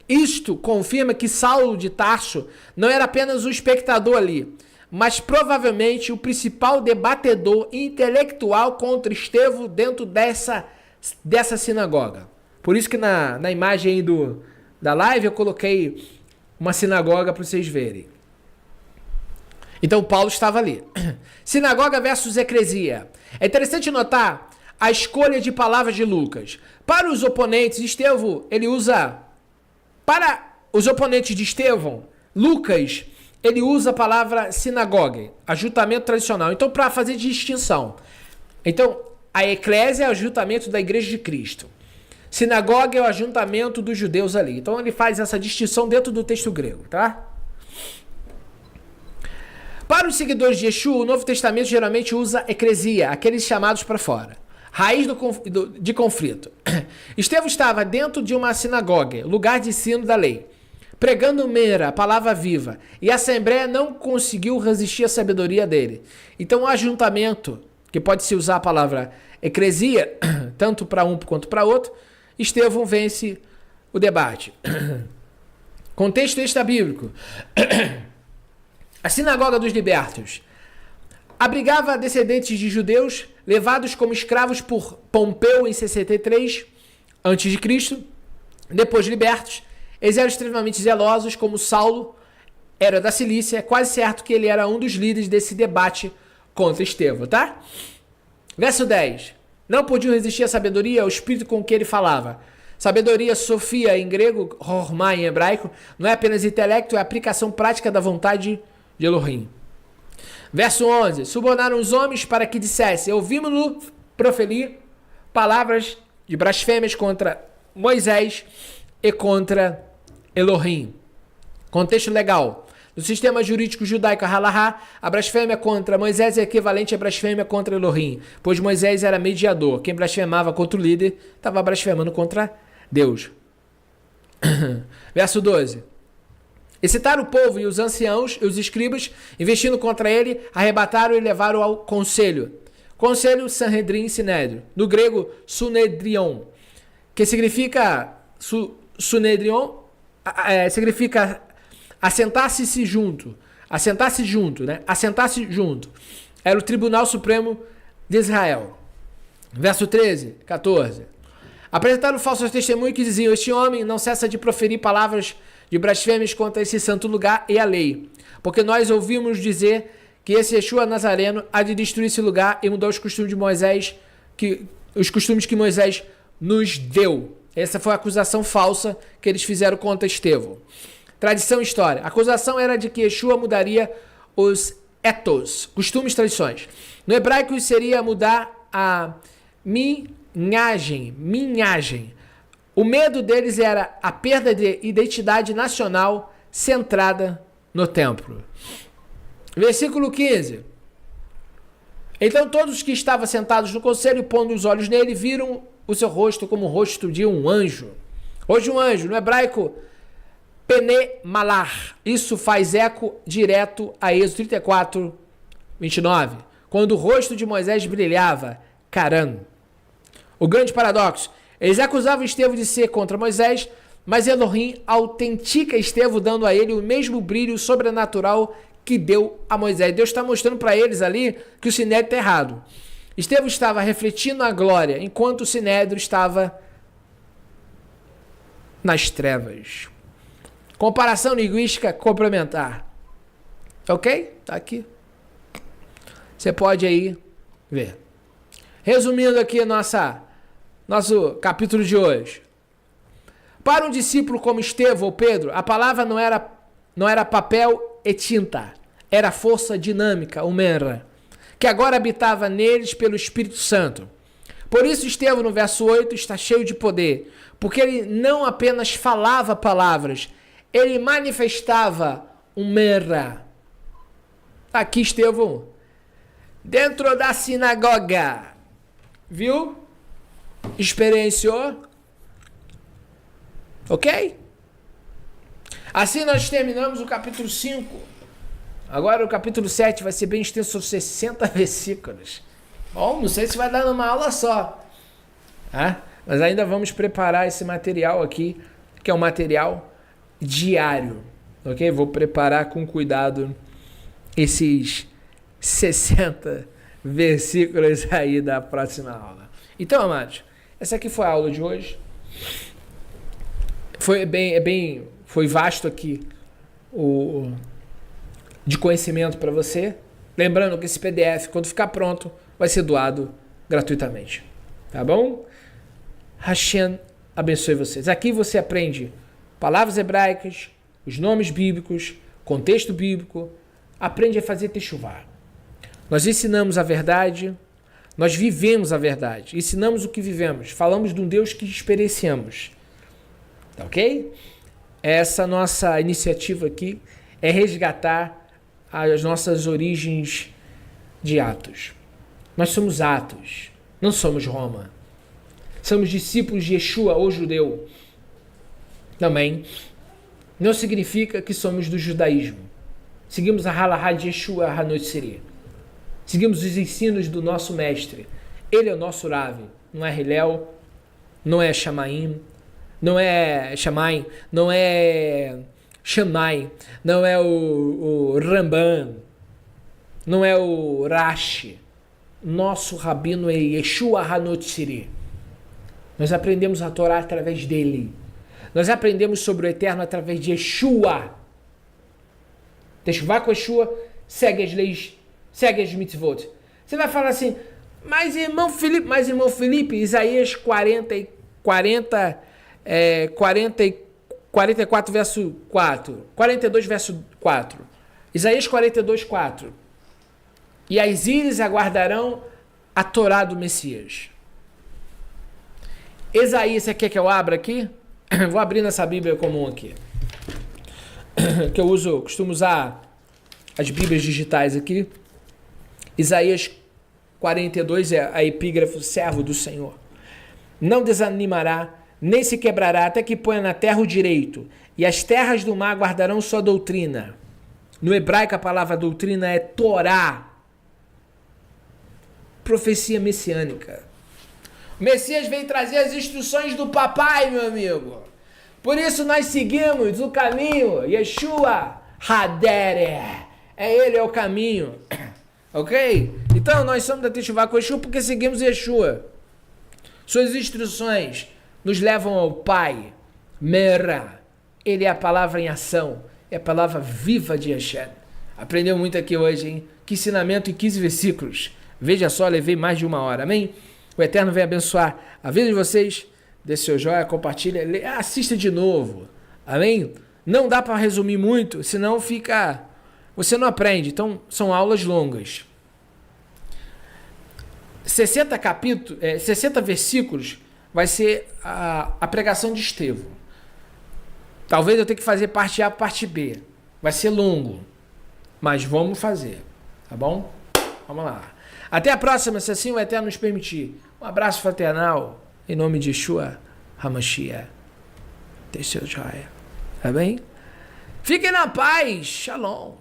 Isto confirma que Saulo de Tarso não era apenas um espectador ali, mas provavelmente o principal debatedor intelectual contra Estevão dentro dessa sinagoga. Por isso que na imagem aí da live eu coloquei uma sinagoga para vocês verem. Então Paulo estava ali. Sinagoga versus eclesia. É interessante notar a escolha de palavras de Lucas. Para os oponentes, Estevão, ele usa... Para os oponentes de Estevão, Lucas, ele usa a palavra sinagoga, ajuntamento tradicional. Então, para fazer distinção. Então, a eclésia é o ajuntamento da igreja de Cristo. Sinagoga é o ajuntamento dos judeus ali. Então, ele faz essa distinção dentro do texto grego, tá? Para os seguidores de Yeshua, o Novo Testamento geralmente usa eclesia, aqueles chamados para fora. Raiz de conflito. Estevão estava dentro de uma sinagoga, lugar de ensino da lei, pregando Mera, a palavra viva, e a assembleia não conseguiu resistir à sabedoria dele. Então, o ajuntamento, que pode-se usar a palavra eclesia, tanto para um quanto para outro, Estevão vence o debate. Contexto extrabíblico. A sinagoga dos libertos abrigava descendentes de judeus levados como escravos por Pompeu em 63 a.C. Depois libertos, eles eram extremamente zelosos, como Saulo era da Cilícia. É quase certo que ele era um dos líderes desse debate contra Estevão, tá? Verso 10. Não podiam resistir à sabedoria, ao espírito com que ele falava. Sabedoria, sofia em grego, hormá em hebraico, não é apenas intelecto, é a aplicação prática da vontade de Elohim. Verso 11. Subornaram os homens para que dissessem: ouvimos-no proferir palavras de blasfêmias contra Moisés e contra Elohim. Contexto legal. No sistema jurídico judaico halahá, a blasfêmia contra Moisés é equivalente à blasfêmia contra Elohim, pois Moisés era mediador. Quem blasfemava contra o líder estava blasfemando contra Deus. Verso 12. Excitaram o povo e os anciãos e os escribas, investindo contra ele, arrebataram e levaram ao conselho. Conselho Sanhedrin Sinédrio. No grego, Sunedrion, que significa Sunedrion, significa assentar-se junto. Assentar-se junto, né? Assentar-se junto. Era o Tribunal Supremo de Israel. Verso 13, 14. Apresentaram falsos testemunhos que diziam: este homem não cessa de proferir palavras de blasfêmias contra esse santo lugar e a lei, porque nós ouvimos dizer que esse Yeshua Nazareno há de destruir esse lugar e mudar os costumes de Moisés, os costumes que Moisés nos deu. Essa foi a acusação falsa que eles fizeram contra Estevão. Tradição e história. A acusação era de que Yeshua mudaria os etos, costumes e tradições. No hebraico seria mudar a minhagem. O medo deles era a perda de identidade nacional centrada no templo. Versículo 15. Então todos os que estavam sentados no conselho, pondo os olhos nele, viram o seu rosto como o rosto de um anjo. Hoje um anjo, no hebraico, Pene Malar. Isso faz eco direto a Êxodo 34, 29. Quando o rosto de Moisés brilhava, Caran. O grande paradoxo. Eles acusavam Estevão de ser contra Moisés, mas Elohim autentica Estevão, dando a ele o mesmo brilho sobrenatural que deu a Moisés. Deus está mostrando para eles ali que o Sinédrio está errado. Estevão estava refletindo a glória, enquanto o Sinédrio estava nas trevas. Comparação linguística complementar. Ok? Tá aqui. Você pode aí ver. Resumindo aqui nosso capítulo de hoje. Para um discípulo como Estevão ou Pedro, a palavra não era papel e tinta. Era força dinâmica, humana, que agora habitava neles pelo Espírito Santo. Por isso Estevão, no verso 8, está cheio de poder, porque ele não apenas falava palavras, ele manifestava humana. Aqui Estevão, dentro da sinagoga, viu? Experienciou? Ok? Assim nós terminamos o capítulo 5. Agora o capítulo 7 vai ser bem extenso, são 60 versículos. Bom, não sei se vai dar numa aula só. Mas ainda vamos preparar esse material aqui, que é um material diário. Ok? Vou preparar com cuidado esses 60 versículos aí da próxima aula. Então, amados, essa aqui foi a aula de hoje. Foi vasto aqui de conhecimento para você. Lembrando que esse PDF, quando ficar pronto, vai ser doado gratuitamente. Tá bom? Hashem abençoe vocês. Aqui você aprende palavras hebraicas, os nomes bíblicos, contexto bíblico, aprende a fazer techuvá. Nós ensinamos a verdade, nós vivemos a verdade, ensinamos o que vivemos, falamos de um Deus que experienciamos. Tá ok? Essa nossa iniciativa aqui é resgatar as nossas origens de Atos. Nós somos Atos, não somos Roma. Somos discípulos de Yeshua, o judeu. Também não significa que somos do judaísmo. Seguimos a halahá de Yeshua HaNotziri. Seguimos os ensinos do nosso mestre. Ele é o nosso Rav. Não é Hillel, não é Shamaim, não é Shammai, não é Shammai, não é o Ramban, não é o Rashi. Nosso rabino é Yeshua HaNotziri. Nós aprendemos a Torá através dele. Nós aprendemos sobre o Eterno através de Yeshua. Techuvá com Yeshua, segue as leis, segue as mitzvot. Você vai falar assim, mas irmão Felipe, Isaías 44 verso 4, 42 verso 4. Isaías 42, 4. E as íris aguardarão a Torá do Messias. Isaías, você quer que eu abra aqui? Vou abrir nessa Bíblia comum aqui. Que eu costumo usar as Bíblias digitais aqui. Isaías 42 é a epígrafe, servo do Senhor. Não desanimará, nem se quebrará, até que ponha na terra o direito, e as terras do mar guardarão sua doutrina. No hebraico a palavra doutrina é Torá. Profecia messiânica. O Messias vem trazer as instruções do papai, meu amigo. Por isso nós seguimos o caminho, Yeshua Hadere. Ele é o caminho. Ok? Então nós somos da Techuvá com Yeshua porque seguimos Yeshua. Suas instruções nos levam ao Pai. Mera. Ele é a palavra em ação. É a palavra viva de Hashem. Aprendeu muito aqui hoje, hein? Que ensinamento em 15 versículos. Veja só, levei mais de 1 hora. Amém? O Eterno vai abençoar a vida de vocês. Dê seu joia, compartilha, assista de novo. Amém? Não dá para resumir muito, senão você não aprende. Então, são aulas longas. 60 versículos vai ser a pregação de Estevão. Talvez eu tenha que fazer parte A, parte B. Vai ser longo, mas vamos fazer. Tá bom? Vamos lá. Até a próxima, se assim o Eterno nos permitir. Um abraço fraternal, em nome de Yeshua HaMashiach. Dê seu joia. Tá bem? Fiquem na paz. Shalom.